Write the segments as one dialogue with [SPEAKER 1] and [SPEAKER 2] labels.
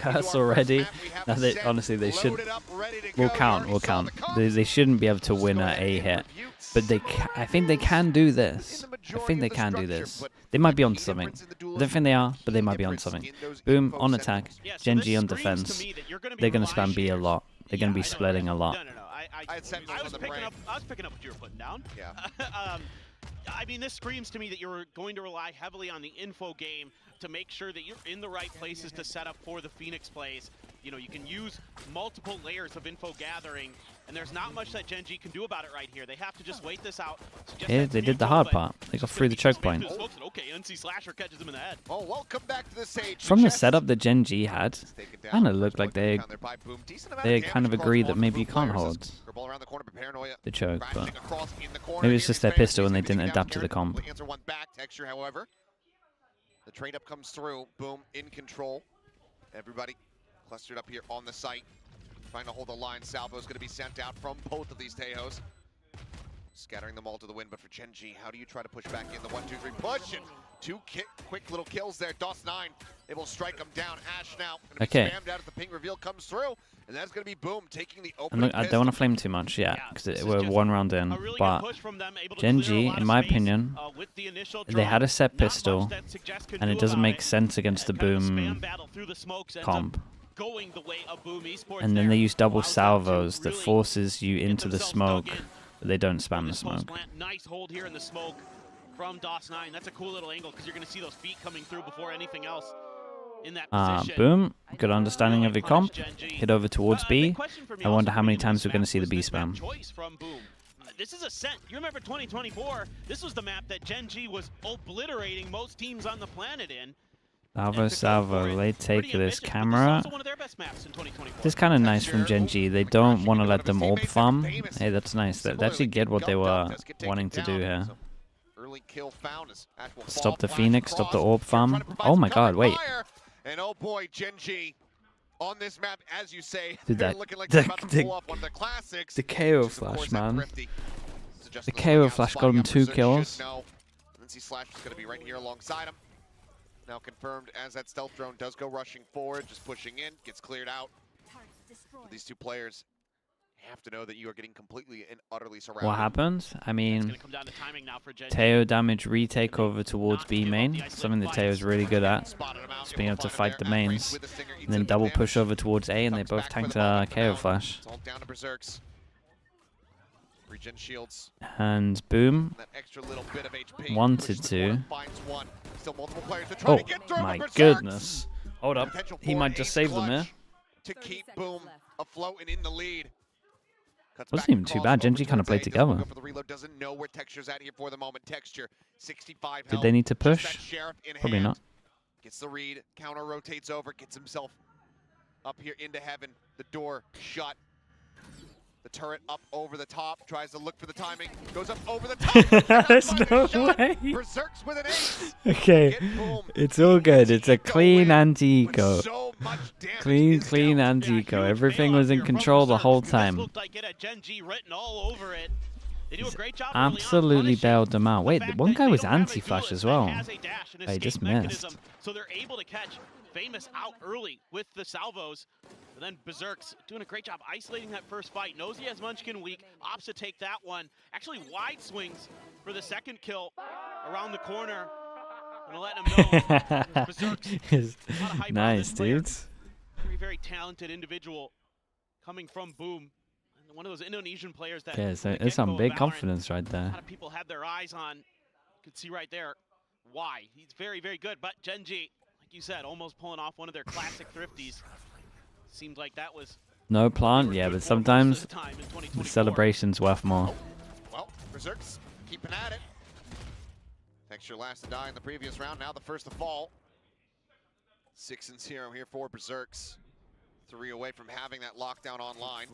[SPEAKER 1] curse already. No, honestly, they should. Will count. Will count. They shouldn't be able to win at A hit, but I think they can do this. I think they can do this. They might be on something. I don't think they are, but they might be on something. Boom on attack. Gen.G on defense. They're gonna spam B a lot. They're gonna be splitting a lot.
[SPEAKER 2] No. I was picking up what you were putting down.
[SPEAKER 3] Yeah.
[SPEAKER 2] I mean, this screams to me that you're going to rely heavily on the info game to make sure that you're in the right places to set up for the Phoenix plays. You know, you can use multiple layers of info gathering, and there's not much that Gen.G can do about it right here. They have to just wait this out.
[SPEAKER 1] Yeah, they did the hard part. They got through the choke point.
[SPEAKER 2] Okay, NC Slasher catches him in the head.
[SPEAKER 3] Oh, welcome back to the stage.
[SPEAKER 1] From the setup that Gen.G had, kind of looked like they kind of agreed that maybe you can't hold the choke, but maybe it's just their pistol and they didn't adapt to the comp.
[SPEAKER 3] The trade up comes through. Boom in control. Everybody clustered up here on the site, trying to hold the line. Salvo's going to be sent out from both of these Teos, scattering them all to the wind. But for Gen.G, how do you try to push back in the 1-2-3 push? And two quick little kills there. DOS9 able to strike them down. Ash now going to be spammed out as the ping reveal comes through, and that's going to be Boom taking the opening.
[SPEAKER 1] I don't want to flame too much yet because we're one round in. But Gen.G, in my opinion, they had a set pistol, and it doesn't make sense against the Boom comp. And then they use double salvos that forces you into the smoke, but they don't spam the smoke.
[SPEAKER 2] Nice hold here in the smoke from DOS9. That's a cool little angle because you're going to see those feet coming through before anything else in that position.
[SPEAKER 1] Boom. Good understanding of your comp. Hit over towards B. I wonder how many times we're going to see the B spam.
[SPEAKER 2] This is Ascent. You remember 2024? This was the map that Gen.G was obliterating most teams on the planet in.
[SPEAKER 1] Salvo, they take this camera. This is kind of nice from Gen.G. They don't want to let them orb farm. Hey, that's nice. They actually get what they were wanting to do here. Stop the Phoenix, stop the orb farm. Oh my god, wait.
[SPEAKER 3] And oh boy, Gen.G on this map, as you say,
[SPEAKER 1] dude, the KO flash, man. The KO flash got him 2 kills.
[SPEAKER 3] NC Slash is going to be right here alongside him. Now confirmed as that stealth drone does go rushing forward, just pushing in, gets cleared out. These two players have to know that you are getting completely and utterly surrounded.
[SPEAKER 1] What happens? I mean, Teo damage retake over towards B main, something that Teo is really good at, just being able to fight the mains, and then double push over towards A, and they both tanked KO flash. And Boom wanted to. Oh my goodness! Hold up, he might just save them here.
[SPEAKER 3] To keep Boom afloat and in the lead.
[SPEAKER 1] Wasn't even too bad. Gen.G kind of played together. Did they need to push? Probably not.
[SPEAKER 3] Gets the read, counter rotates over, gets himself up here into heaven. The door shut. The turret up over the top, tries to look for the timing, goes up over the top.
[SPEAKER 1] There's no way.
[SPEAKER 3] Berserks with an ace.
[SPEAKER 1] Okay, it's all good. It's a clean anti-eco. Clean anti-eco. Everything was in control the whole time. Absolutely bailed them out. Wait, one guy was anti-flash as well. I just missed.
[SPEAKER 2] So they're able to catch Famous out early with the salvos. And then Berserk's doing a great job isolating that first fight. Knows he has Munchkin weak. Opts to take that one. Actually wide swings for the second kill around the corner. Gonna let him know. Berserk's
[SPEAKER 1] nice, dudes.
[SPEAKER 2] Very talented individual coming from Boom. And one of those Indonesian players that
[SPEAKER 1] so there's some big confidence right there.
[SPEAKER 2] A lot of people had their eyes on. You can see right there why. He's very, very good. But Gen.G, like you said, almost pulling off one of their classic thrifties. Seems like that was
[SPEAKER 1] no plant, yeah, but sometimes the celebration's worth more.
[SPEAKER 3] Well, Berserk's keeping at it. Texture last to die in the previous round, now the first to fall. 6-0 here for Berserk's. 3 away from having that lockdown online.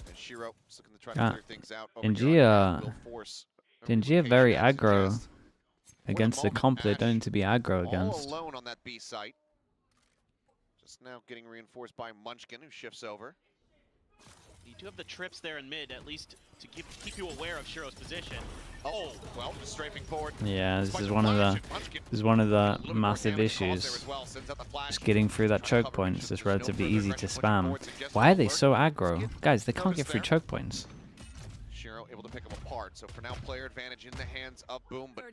[SPEAKER 3] And Shiro is looking to try to clear things out.
[SPEAKER 1] Gen.G are very aggro against the comp they don't need to be aggro against.
[SPEAKER 3] All alone on that B site. Just now getting reinforced by Munchkin, who shifts over.
[SPEAKER 2] You do have the trips there in mid, at least to keep you aware of Shiro's position.
[SPEAKER 3] Oh, well, just strafing forward.
[SPEAKER 1] Yeah, this is one of the massive issues. Just getting through that choke point is just relatively easy to spam. Why are they so aggro? Guys, they can't get through choke points.
[SPEAKER 3] Shiro able to pick them apart. So for now, player advantage in the hands of Boom, but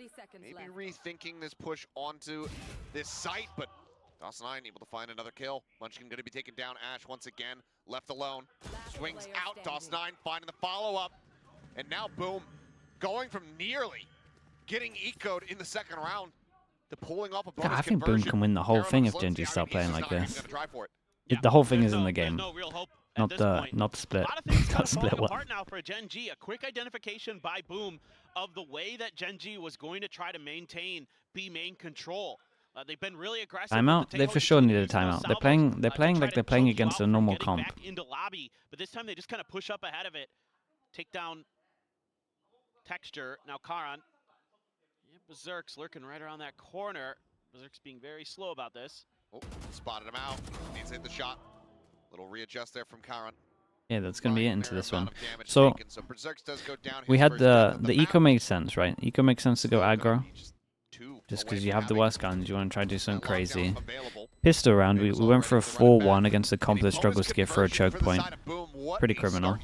[SPEAKER 3] maybe rethinking this push onto this site, but DOS9 able to find another kill. Munchkin going to be taking down Ash once again, left alone. Swings out, DOS9 finding the follow-up. And now Boom going from nearly getting ecoed in the second round to pulling off a bonus
[SPEAKER 1] God, I think Boom can win the whole thing if Gen.G start playing like this. The whole thing is in the game. Not the split. That split one.
[SPEAKER 2] Apart now for Gen.G, a quick identification by Boom of the way that Gen.G was going to try to maintain B main control. They've been really aggressive.
[SPEAKER 1] Timeout? They for sure need a timeout. They're playing like they're playing against a normal comp.
[SPEAKER 2] Into lobby, but this time they just kind of push up ahead of it, take down Texture. Now Karan. Yeah, Berserk's lurking right around that corner. Berserk's being very slow about this.
[SPEAKER 3] Oh, spotted him out. Needs to hit the shot. Little readjust there from Karan.
[SPEAKER 1] Yeah, that's going to be it into this one. So, we had the eco makes sense, right? Eco makes sense to go aggro. Just because you have the worst guns, you want to try to do something crazy. Pistol round, we went for a 4-1 against a comp that struggles to get through a choke point. Pretty criminal.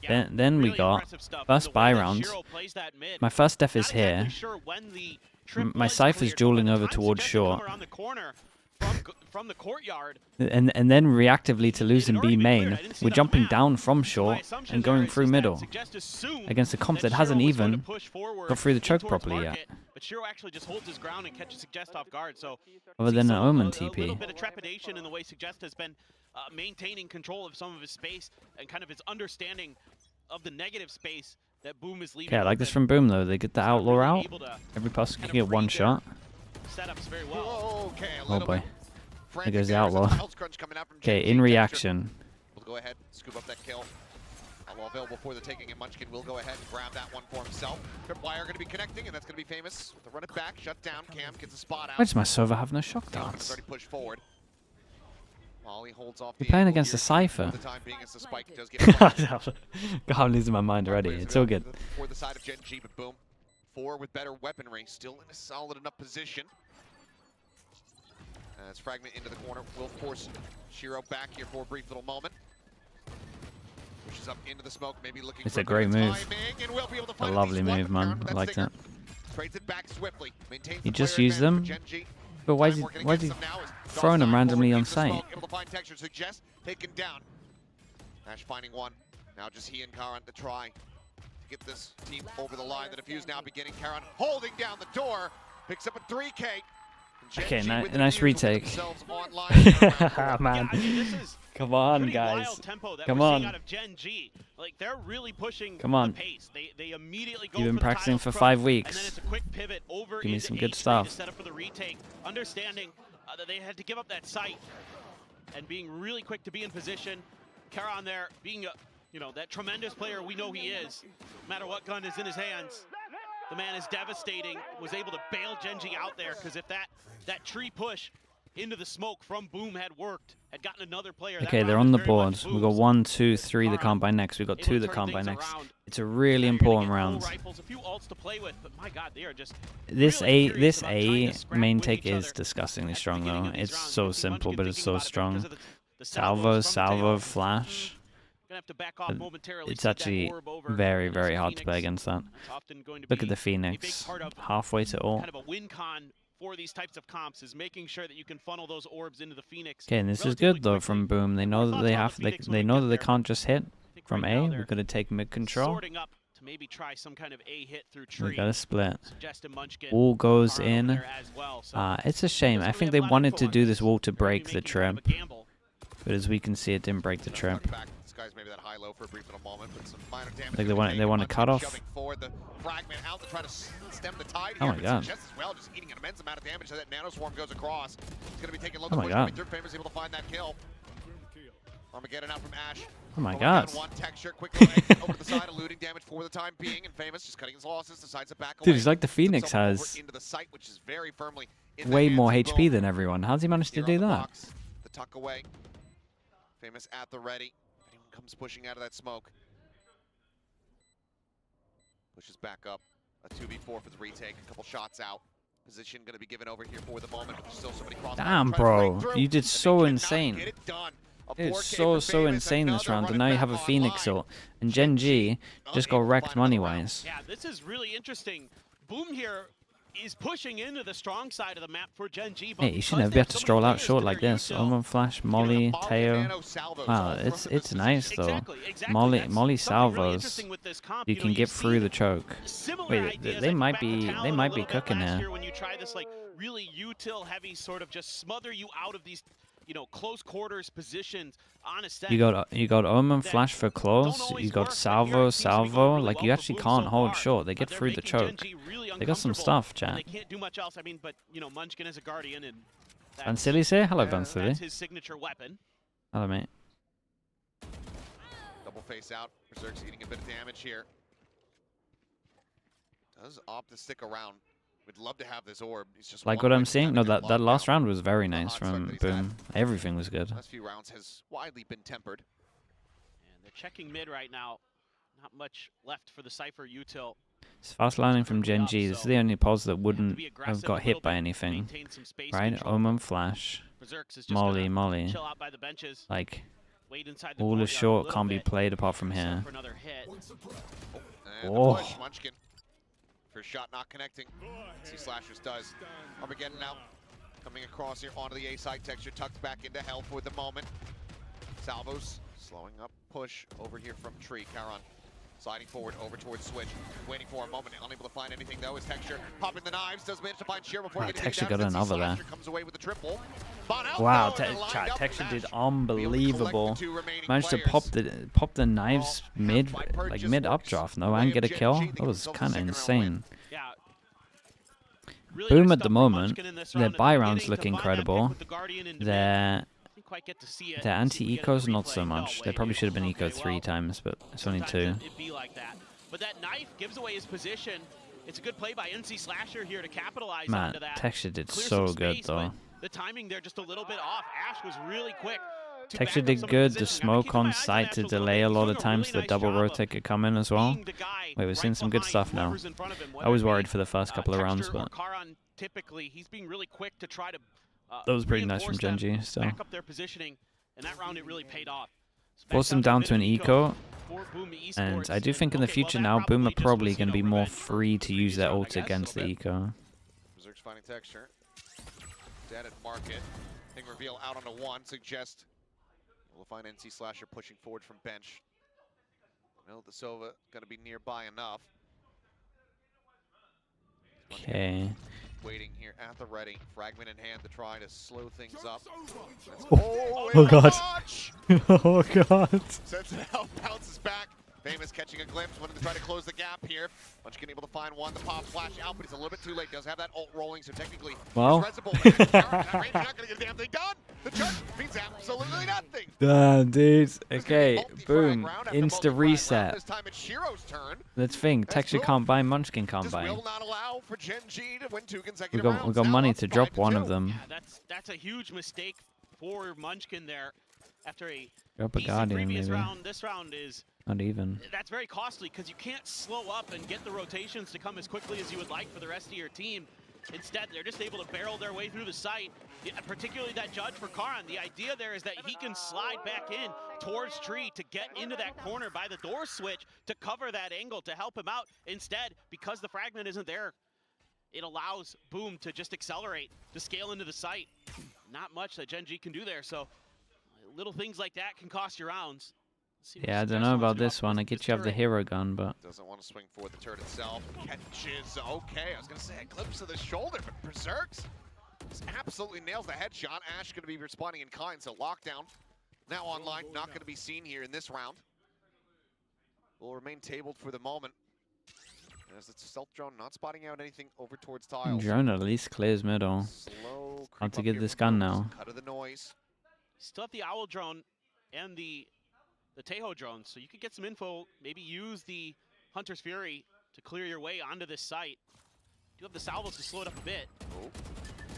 [SPEAKER 1] Then we got first buy rounds. My first death is here. My Cypher's dueling over towards short.
[SPEAKER 2] From the courtyard.
[SPEAKER 1] And then reactively to losing B main, we're jumping down from short and going through middle against a comp that hasn't even got through the choke properly yet.
[SPEAKER 2] But Shiro actually just holds his ground and catches Suggest off guard. So
[SPEAKER 1] other than an Omen TP.
[SPEAKER 2] A little bit of trepidation in the way Suggest has been maintaining control of some of his space and kind of his understanding of the negative space that Boom is leaving.
[SPEAKER 1] Okay, I like this from Boom though. They get the Outlaw out. Every person can get one shot.
[SPEAKER 2] Setups very well.
[SPEAKER 1] Oh boy. There goes the Outlaw. Okay, in reaction.
[SPEAKER 3] We'll go ahead, scoop up that kill. Outlaw available for the taking, and Munchkin will go ahead and grab that one for himself. Tripwire going to be connecting, and that's going to be famous. To run it back, shut down. Cam gets a spot out.
[SPEAKER 1] Why does my server have no shock darts?
[SPEAKER 3] Already push forward. Molly holds off.
[SPEAKER 1] You're playing against a Cypher.
[SPEAKER 3] The time being, as the spike does get
[SPEAKER 1] God, I'm losing my mind already. It's all good.
[SPEAKER 3] For the side of Gen.G, but Boom. 4 with better weaponry, still in a solid enough position. As Fragment into the corner will force Shiro back here for a brief little moment. Pushes up into the smoke, maybe looking
[SPEAKER 1] it's
[SPEAKER 3] for
[SPEAKER 1] a great move.
[SPEAKER 3] A
[SPEAKER 1] lovely move, man. I liked it.
[SPEAKER 3] Trades it back swiftly.
[SPEAKER 1] You just use them, but why is he throwing them randomly on site?
[SPEAKER 3] Able to find Texture, Suggest taken down. Ash finding one. Now just he and Karan to try to get this team over the line. The defuse now beginning. Karan holding down the door, picks up a 3K.
[SPEAKER 1] Okay, nice retake. Man, come on, guys. Come on.
[SPEAKER 2] Like they're really pushing
[SPEAKER 1] come on.
[SPEAKER 2] the pace. They immediately go.
[SPEAKER 1] You've been practicing for 5 weeks.
[SPEAKER 2] And then it's a quick pivot over
[SPEAKER 1] give me some good
[SPEAKER 2] H3
[SPEAKER 1] stuff.
[SPEAKER 2] to set up for the retake, understanding that they had to give up that site and being really quick to be in position. Karan there being that tremendous player we know he is. No matter what gun is in his hands, the man is devastating. Was able to bail Gen.G out there, because if that tree push into the smoke from Boom had worked, had gotten another player.
[SPEAKER 1] Okay, they're on the board. We've got 1, 2, 3 the comp by next. We've got 2 the comp by next. It's a really important round. This A main take is disgustingly strong though. It's so simple, but it's so strong. Salvo, flash. It's actually very, very hard to play against that. Look at the Phoenix, halfway to ult.
[SPEAKER 2] Kind of a win con for these types of comps is making sure that you can funnel those orbs into the Phoenix.
[SPEAKER 1] Okay, and this is good though from Boom. They know that they know that they can't just hit from A. We're gonna take mid control.
[SPEAKER 2] Sorting up to maybe try some kind of A hit through tree.
[SPEAKER 1] We got a split. Wall goes in. It's a shame. I think they wanted to do this wall to break the trip, but as we can see, it didn't break the trip.
[SPEAKER 3] Maybe that high-low for a brief little moment, but some minor damage.
[SPEAKER 1] Like they want to cut off.
[SPEAKER 3] The fragment out to try to stem the tide
[SPEAKER 1] oh my god!
[SPEAKER 3] Just as well, just eating an immense amount of damage as that nanoswarm goes across. It's going to be taking low.
[SPEAKER 1] Oh my god!
[SPEAKER 3] Famous able to find that kill. Armageddon out from Ash.
[SPEAKER 1] Oh my god!
[SPEAKER 3] One Texture quickly over to the side, eluding damage for the time being, and Famous just cutting his losses, decides to back away.
[SPEAKER 1] Dude, it's like the Phoenix has
[SPEAKER 3] into the site, which is very firmly
[SPEAKER 1] way more HP than everyone. How's he managed to do that?
[SPEAKER 3] The tuck away. Famous at the ready. Comes pushing out of that smoke. Pushes back up. A 2v4 for the retake. A couple shots out. Position going to be given over here for the moment. But there's still somebody crossing.
[SPEAKER 1] Damn, bro. You did so insane. It's so insane this round, and now you have a Phoenix ult, and Gen.G just got wrecked money-wise.
[SPEAKER 2] Yeah, this is really interesting. Boom here is pushing into the strong side of the map for Gen.G.
[SPEAKER 1] Hey, you shouldn't have been able to stroll out short like this. Omen Flash, Molly, Teo. Wow, it's nice though. Molly salvos. You can get through the choke. Wait, they might be cooking here.
[SPEAKER 2] When you try this like really util heavy sort of just smother you out of these, you know, close quarters positions on Ascent.
[SPEAKER 1] You got Omen Flash for close. You got Salvo. Like you actually can't hold short. They get through the choke. They got some stuff, chat.
[SPEAKER 2] They can't do much else. I mean, but you know, Munchkin is a guardian, and
[SPEAKER 1] Vansilli's here. Hello, Vansilli.
[SPEAKER 2] That's his signature weapon.
[SPEAKER 1] Hello, mate.
[SPEAKER 3] Double face out. Berserk's eating a bit of damage here. Does opt to stick around. We'd love to have this orb. He's just
[SPEAKER 1] like what I'm seeing. No, that last round was very nice from Boom. Everything was good.
[SPEAKER 3] Last few rounds has widely been tempered.
[SPEAKER 2] And they're checking mid right now. Not much left for the Cypher util.
[SPEAKER 1] It's fast landing from Gen.G. This is the only pos that wouldn't have got hit by anything. Right? Omen Flash. Molly. Like, all the short can't be played apart from here.
[SPEAKER 3] Oh. Munchkin. First shot not connecting. See Slashers does. Armageddon now. Coming across here onto the A side. Texture tucked back into hell for the moment. Salvos slowing up push over here from Tree. Charon sliding forward over towards Switch. Waiting for a moment. Unable to find anything though is Texture. Popping the knives. Does manage to find Sheer before getting
[SPEAKER 1] Texture
[SPEAKER 3] down.
[SPEAKER 1] got another there.
[SPEAKER 3] Comes away with the triple.
[SPEAKER 1] Wow, Texture did unbelievable. Managed to pop the knives mid updraft, no, and get a kill. That was kind of insane. Boom at the moment. Their buy rounds look incredible. Their anti-ecos not so much. They probably should have been eco 3 times, but it's only 2.
[SPEAKER 2] But that knife gives away his position. It's a good play by NC Slasher here to capitalize
[SPEAKER 1] Man,
[SPEAKER 2] onto that.
[SPEAKER 1] Texture did so good though.
[SPEAKER 2] The timing there just a little bit off. Ash was really quick.
[SPEAKER 1] Texture did good. The smoke on site to delay a lot of times. The double rotate could come in as well. Wait, we're seeing some good stuff now. I was worried for the first couple of rounds, but
[SPEAKER 2] typically he's being really quick to try to
[SPEAKER 1] that was pretty nice from Gen.G. So
[SPEAKER 2] back up their positioning, and that round it really paid off.
[SPEAKER 1] Force them down to an eco, and I do think in the future now, Boom are probably going to be more free to use their ult against the eco.
[SPEAKER 3] Berserk's finding Texture. Dead at market. Thing reveal out onto 1. Suggest we'll find NC Slasher pushing forward from bench. No, the Sova going to be nearby enough.
[SPEAKER 1] Okay.
[SPEAKER 3] Waiting here at the ready. Fragment in hand to try to slow things up.
[SPEAKER 1] Oh god. Oh god.
[SPEAKER 3] Sends it out, bounces back. Famous catching a glimpse, wanted to try to close the gap here. Munchkin able to find one. The pop flash out, but he's a little bit too late. Does have that ult rolling, so technically
[SPEAKER 1] well.
[SPEAKER 3] Not gonna get a damn thing done. The charge means absolutely nothing.
[SPEAKER 1] Damn, dude. Okay, Boom. Insta reset.
[SPEAKER 3] This time it's Shiro's turn.
[SPEAKER 1] Let's think. Texture can't buy, Munchkin can't buy.
[SPEAKER 3] Will not allow for Gen.G to win 2 consecutive rounds.
[SPEAKER 1] We got money to drop one of them.
[SPEAKER 2] Yeah, that's a huge mistake for Munchkin there. After a
[SPEAKER 1] drop a Guardian, maybe.
[SPEAKER 2] This round is
[SPEAKER 1] not even.
[SPEAKER 2] That's very costly because you can't slow up and get the rotations to come as quickly as you would like for the rest of your team. Instead, they're just able to barrel their way through the site, particularly that judge for Karan. The idea there is that he can slide back in towards Tree to get into that corner by the door switch to cover that angle to help him out. Instead, because the fragment isn't there, it allows Boom to just accelerate, to scale into the site. Not much that Gen.G can do there, so little things like that can cost you rounds.
[SPEAKER 1] Yeah, I don't know about this one. I get you have the hero gun, but
[SPEAKER 3] doesn't want to swing for the turret itself. Catches, okay. I was gonna say a glimpse of the shoulder, but Berserks just absolutely nails the headshot. Ash gonna be responding in kind, so lockdown now online, not gonna be seen here in this round. Will remain tabled for the moment. As it's stealth drone not spotting out anything over towards tiles.
[SPEAKER 1] Drone at least clears middle. Hard to get this gun now.
[SPEAKER 3] Cut of the noise.
[SPEAKER 2] Still have the Owl drone and the Tejo drone, so you could get some info, maybe use the Hunter's Fury to clear your way onto this site. You have the salvos to slow it up a bit.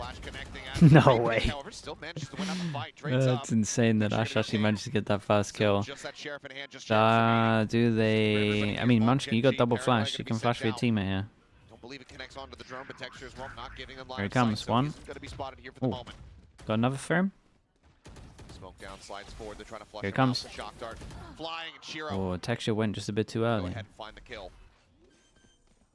[SPEAKER 3] Flash connecting.
[SPEAKER 1] No way.
[SPEAKER 3] However, still manages to win out the fight. Trades up.
[SPEAKER 1] That's insane that Ash actually managed to get that first kill.
[SPEAKER 3] Just that sheriff in hand, just sheriff
[SPEAKER 1] Do they... I mean, Munchkin, you got double
[SPEAKER 3] Gen.G,
[SPEAKER 1] flash. You can flash for your teammate here.
[SPEAKER 3] Don't believe it connects onto the drone, but Texture as well, not giving them line
[SPEAKER 1] Here he
[SPEAKER 3] of sight,
[SPEAKER 1] comes,
[SPEAKER 3] so
[SPEAKER 1] one.
[SPEAKER 3] he's gonna be spotted here for the moment.
[SPEAKER 1] Got another for him?
[SPEAKER 3] Smoke down, slides forward. They're trying to flush
[SPEAKER 1] Here it
[SPEAKER 3] him out.
[SPEAKER 1] comes.
[SPEAKER 3] The shock dart flying, and Shiro
[SPEAKER 1] Oh, Texture went just a bit too
[SPEAKER 3] go
[SPEAKER 1] early.
[SPEAKER 3] ahead and find the kill.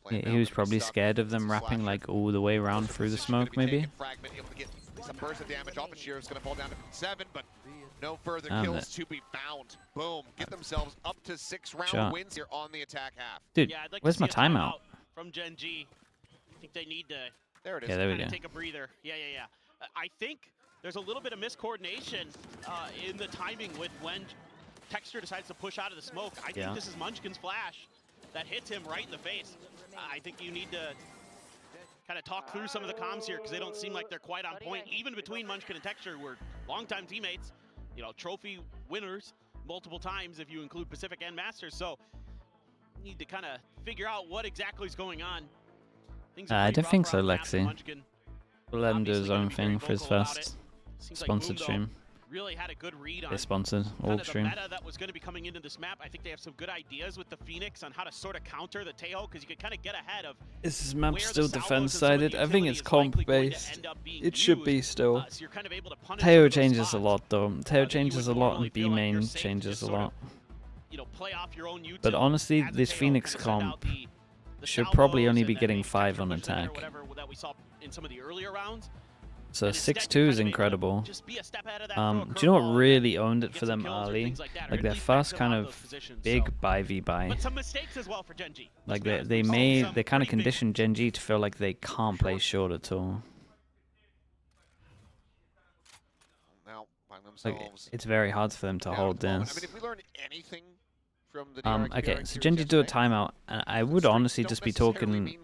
[SPEAKER 1] He was probably scared of them wrapping like all the way around through the smoke, maybe.
[SPEAKER 3] Fragment, able to get some burst of damage off, and Shiro's gonna fall down to 7, but no further
[SPEAKER 1] Damn
[SPEAKER 3] kills
[SPEAKER 1] it.
[SPEAKER 3] to be found. Boom, get themselves up to 6-round
[SPEAKER 1] Shot.
[SPEAKER 3] wins here on the attack half.
[SPEAKER 1] Dude,
[SPEAKER 2] Yeah, I'd like
[SPEAKER 1] where's
[SPEAKER 2] to
[SPEAKER 1] my
[SPEAKER 2] see a
[SPEAKER 1] timeout?
[SPEAKER 2] from Gen.G. I think they need to
[SPEAKER 3] There it is.
[SPEAKER 1] Yeah, there we
[SPEAKER 2] kind
[SPEAKER 1] go.
[SPEAKER 2] of take a breather. Yeah. I think there's a little bit of miscoordination in the timing with when Texture decides to push out of the smoke. I think this is Munchkin's flash that hits him right in the face. I think you need to kind of talk through some of the comms here because they don't seem like they're quite on point. Even between Munchkin and Texture, we're longtime teammates, you know, trophy winners multiple times if you include Pacific and Masters. So need to kind of figure out what exactly is going on. Things are
[SPEAKER 1] I
[SPEAKER 2] pretty
[SPEAKER 1] don't think
[SPEAKER 2] rough
[SPEAKER 1] so,
[SPEAKER 2] around the map for
[SPEAKER 1] Lexi.
[SPEAKER 2] Munchkin.
[SPEAKER 1] We'll let him do his
[SPEAKER 2] Obviously gonna
[SPEAKER 1] own
[SPEAKER 2] be very
[SPEAKER 1] thing for his
[SPEAKER 2] vocal about
[SPEAKER 1] first
[SPEAKER 2] it. Seems like
[SPEAKER 1] sponsored
[SPEAKER 2] Boom, though,
[SPEAKER 1] stream.
[SPEAKER 2] really had a good read on
[SPEAKER 1] They sponsored
[SPEAKER 2] kind
[SPEAKER 1] all
[SPEAKER 2] of the
[SPEAKER 1] stream.
[SPEAKER 2] meta that was going to be coming into this map. I think they have some good ideas with the Phoenix on how to sort of counter the Tejo because you can kind of get ahead of
[SPEAKER 1] Is this map
[SPEAKER 2] where the
[SPEAKER 1] still
[SPEAKER 2] salvos and
[SPEAKER 1] defense
[SPEAKER 2] some of the
[SPEAKER 1] sided? I think
[SPEAKER 2] utility
[SPEAKER 1] it's
[SPEAKER 2] is likely
[SPEAKER 1] comp
[SPEAKER 2] going to
[SPEAKER 1] based.
[SPEAKER 2] end up being
[SPEAKER 1] It should be
[SPEAKER 2] used.
[SPEAKER 1] still.
[SPEAKER 2] So you're kind of able to punish some
[SPEAKER 1] Teo
[SPEAKER 2] of those
[SPEAKER 1] changes a
[SPEAKER 2] spots,
[SPEAKER 1] lot though. Teo
[SPEAKER 2] that you
[SPEAKER 1] changes a
[SPEAKER 2] would
[SPEAKER 1] lot
[SPEAKER 2] normally
[SPEAKER 1] and B
[SPEAKER 2] feel like you're
[SPEAKER 1] main
[SPEAKER 2] safe to
[SPEAKER 1] changes
[SPEAKER 2] just
[SPEAKER 1] a
[SPEAKER 2] sort of,
[SPEAKER 1] lot.
[SPEAKER 2] you know, play off your own util
[SPEAKER 1] But honestly,
[SPEAKER 2] as a
[SPEAKER 1] this
[SPEAKER 2] Tejo,
[SPEAKER 1] Phoenix
[SPEAKER 2] kind of send out
[SPEAKER 1] comp
[SPEAKER 2] the
[SPEAKER 1] should probably
[SPEAKER 2] salvos
[SPEAKER 1] only
[SPEAKER 2] and
[SPEAKER 1] be
[SPEAKER 2] then
[SPEAKER 1] getting
[SPEAKER 2] maybe
[SPEAKER 1] 5
[SPEAKER 2] Texture
[SPEAKER 1] on
[SPEAKER 2] push them in or
[SPEAKER 1] attack.
[SPEAKER 2] whatever that we saw in some of the earlier rounds.
[SPEAKER 1] So
[SPEAKER 2] And instead,
[SPEAKER 1] 6-2
[SPEAKER 2] you're
[SPEAKER 1] is
[SPEAKER 2] kind of able to
[SPEAKER 1] incredible.
[SPEAKER 2] just be a step ahead of that, throw a
[SPEAKER 1] Do you know
[SPEAKER 2] curveball
[SPEAKER 1] what
[SPEAKER 2] and
[SPEAKER 1] really owned it
[SPEAKER 2] get
[SPEAKER 1] for
[SPEAKER 2] some
[SPEAKER 1] them
[SPEAKER 2] kills or
[SPEAKER 1] early?
[SPEAKER 2] things like that, or
[SPEAKER 1] Like
[SPEAKER 2] at
[SPEAKER 1] their
[SPEAKER 2] least back
[SPEAKER 1] first
[SPEAKER 2] them
[SPEAKER 1] kind
[SPEAKER 2] out
[SPEAKER 1] of
[SPEAKER 2] those positions,
[SPEAKER 1] big
[SPEAKER 2] so.
[SPEAKER 1] buy v buy.
[SPEAKER 2] But some mistakes as well for Gen.G.
[SPEAKER 1] Like
[SPEAKER 2] Let's
[SPEAKER 1] they
[SPEAKER 2] be honest.
[SPEAKER 1] they kind of
[SPEAKER 2] Pretty big
[SPEAKER 1] conditioned Gen.G to feel like they can't play short at all.
[SPEAKER 3] Now, find
[SPEAKER 1] Like
[SPEAKER 3] themselves.
[SPEAKER 1] it's very hard for them to
[SPEAKER 3] down
[SPEAKER 1] hold
[SPEAKER 3] at the moment.
[SPEAKER 1] this.
[SPEAKER 3] I mean, if we learned anything from the
[SPEAKER 1] Okay, so Gen.G do a timeout, and I would honestly just be talking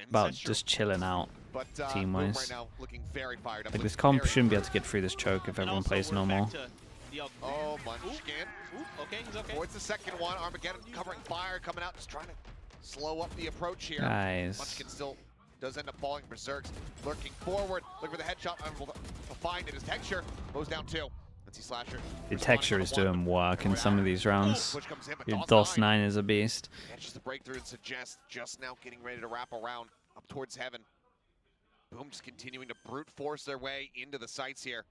[SPEAKER 1] about just chilling out team-wise.
[SPEAKER 3] Right now, looking very fired up,
[SPEAKER 1] Like this
[SPEAKER 3] looking
[SPEAKER 1] comp
[SPEAKER 3] very
[SPEAKER 1] shouldn't be able to get through this choke if
[SPEAKER 2] And
[SPEAKER 1] everyone
[SPEAKER 2] also,
[SPEAKER 1] plays
[SPEAKER 2] we're
[SPEAKER 1] normal.
[SPEAKER 2] back to the
[SPEAKER 3] Oh, Munchkin.
[SPEAKER 2] okay, he's okay.
[SPEAKER 3] Avoids the second one. Armageddon covering fire, coming out, just trying to slow up the approach here.
[SPEAKER 1] Guys.
[SPEAKER 3] Munchkin still does end up falling. Berserk's lurking forward, looking for the headshot. Unable to find it. His Texture goes down 2. Let's see Slasher.
[SPEAKER 1] The Texture is doing work in some of these rounds.
[SPEAKER 3] Push comes in, but
[SPEAKER 1] Your
[SPEAKER 3] DOS
[SPEAKER 1] DOS 9 is a beast.
[SPEAKER 3] manages the breakthrough and suggests just now getting ready to wrap around up towards heaven. Boom, just continuing to brute force their way into the sights here.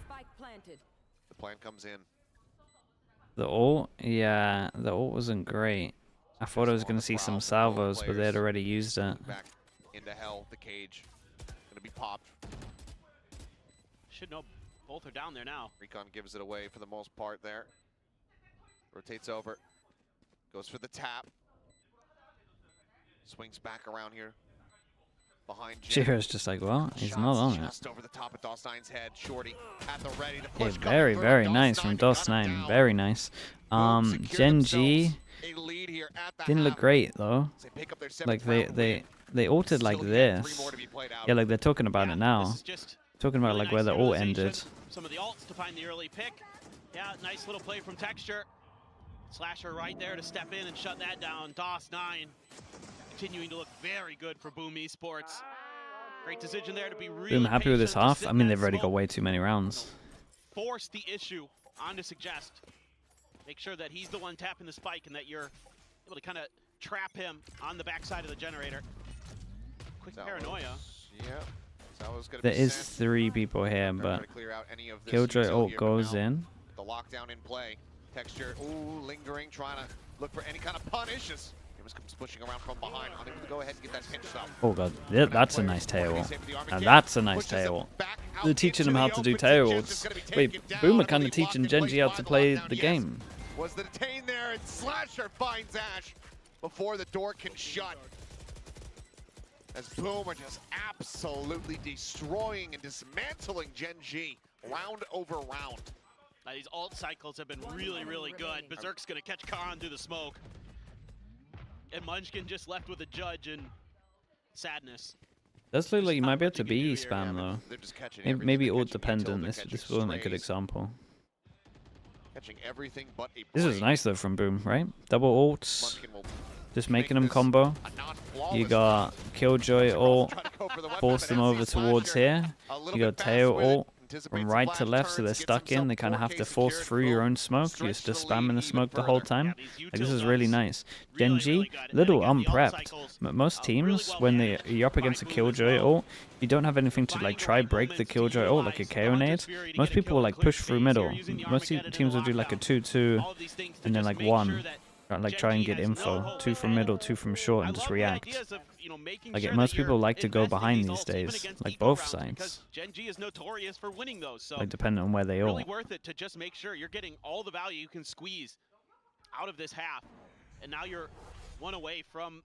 [SPEAKER 4] Spike planted.
[SPEAKER 3] The plan comes in.
[SPEAKER 1] The ult, yeah, the ult wasn't great. I thought I was going to see some salvos, but they had already used it.
[SPEAKER 3] Back into hell, the cage. Gonna be popped.
[SPEAKER 2] Should know both are down there now.
[SPEAKER 3] Recon gives it away for the most part there. Rotates over. Goes for the tap. Swings back around here. Behind Jen.
[SPEAKER 1] Jiro's just like, well, he's
[SPEAKER 3] Shots
[SPEAKER 1] not on it.
[SPEAKER 3] just over the top of DOS9's head. Shorty at the ready to
[SPEAKER 1] Yeah,
[SPEAKER 3] push.
[SPEAKER 1] very, very nice from DOS9. Very nice. Gen.G didn't look great though. Like they ulted like this. Yeah, like they're talking about it now.
[SPEAKER 2] This is just
[SPEAKER 1] Talking about
[SPEAKER 2] really
[SPEAKER 1] like where
[SPEAKER 2] nice
[SPEAKER 1] the ult
[SPEAKER 2] utilization.
[SPEAKER 1] ended.
[SPEAKER 2] Some of the ults to find the early pick. Yeah, nice little play from Texture. Slasher right there to step in and shut that down. DOS9 continuing to look very good for Boom Esports. Great decision there to be really
[SPEAKER 1] Boom happy with this
[SPEAKER 2] patient, to
[SPEAKER 1] half.
[SPEAKER 2] sit
[SPEAKER 1] I
[SPEAKER 2] in
[SPEAKER 1] mean,
[SPEAKER 2] that
[SPEAKER 1] they've already got
[SPEAKER 2] smoke,
[SPEAKER 1] way too many rounds.
[SPEAKER 2] force the issue on to Suggest. Make sure that he's the one tapping the spike and that you're able to kind of trap him on the backside of the generator. Quick paranoia.
[SPEAKER 3] Yeah.
[SPEAKER 1] There is 3 people here, but Killjoy ult goes in.
[SPEAKER 3] The lockdown in play. Texture, ooh, lingering, trying to look for any kind of punish. As Amos comes pushing around from behind, unable to go ahead and get that pinch stop.
[SPEAKER 1] Oh god, that's a nice tail. Now that's a nice tail. They're teaching him how to do tails. Wait, Boomer kind of teaching Gen.G how to play the game.
[SPEAKER 3] Was the detain there, and Slasher finds Ash before the door can shut. As Boomer just absolutely destroying and dismantling Gen.G round over round.
[SPEAKER 2] These ult cycles have been really, really good. Berserk's gonna catch Karan through the smoke. And Munchkin just left with a judge and sadness.
[SPEAKER 1] Does look like you
[SPEAKER 2] not
[SPEAKER 1] might be able
[SPEAKER 2] much
[SPEAKER 1] to
[SPEAKER 2] you can do
[SPEAKER 1] be
[SPEAKER 2] here.
[SPEAKER 1] spam though.
[SPEAKER 3] They're just catching
[SPEAKER 1] Maybe
[SPEAKER 3] everything.
[SPEAKER 1] ult dependent. This wasn't a good example.
[SPEAKER 3] Catching everything but a
[SPEAKER 1] This was
[SPEAKER 3] break.
[SPEAKER 1] nice though from Boom, right? Double ults.
[SPEAKER 3] Munchkin will
[SPEAKER 1] just making them combo. You got Killjoy ult, force them over towards here. You got Teo ult from right to left, so they're stuck in. They kind of have to force through your own smoke. You're just spamming the smoke the whole time. Like, this is really nice. Gen.G, little unprepped. Most teams, when you're up against a Killjoy ult, you don't have anything to like try break the Killjoy ult, like a KO nade. Most people will like push through middle. Most teams will do like a 2-2 and then like 1. Like try and get info, 2 from middle, 2 from short, and just react. Like most people like to go behind these days, like both sides.
[SPEAKER 2] Gen.G is notorious for winning those, so
[SPEAKER 1] like depending on where they
[SPEAKER 2] really
[SPEAKER 1] ult.
[SPEAKER 2] worth it to just make sure you're getting all the value you can squeeze out of this half. And now you're 1 away from,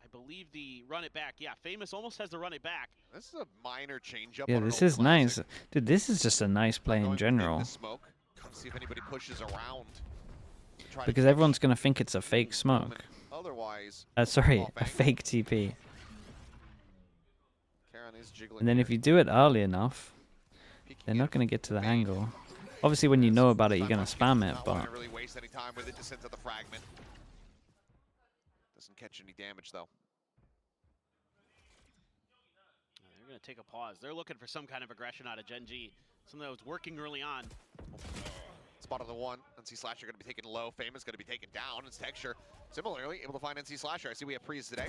[SPEAKER 2] I believe, the run it back. Yeah, Famous almost has the run it back.
[SPEAKER 3] This is a minor change up.
[SPEAKER 1] Yeah, this is nice, dude. This is just a nice play in general.
[SPEAKER 3] See if anybody pushes around.
[SPEAKER 1] Because everyone's gonna think it's a fake smoke.
[SPEAKER 3] Otherwise,
[SPEAKER 1] sorry, a fake TP. And then if you do it early enough, they're not gonna get to the angle. Obviously, when you know about it, you're gonna spam it, but
[SPEAKER 3] really waste any time with it. Descent to the fragment. Doesn't catch any damage though.
[SPEAKER 2] They're gonna take a pause. They're looking for some kind of aggression out of Gen.G. Something that was working early on.
[SPEAKER 3] Spot on the 1. NC Slasher going to be taken low. Famous going to be taken down. It's Texture similarly able to find NC Slasher. I see we have Priest today.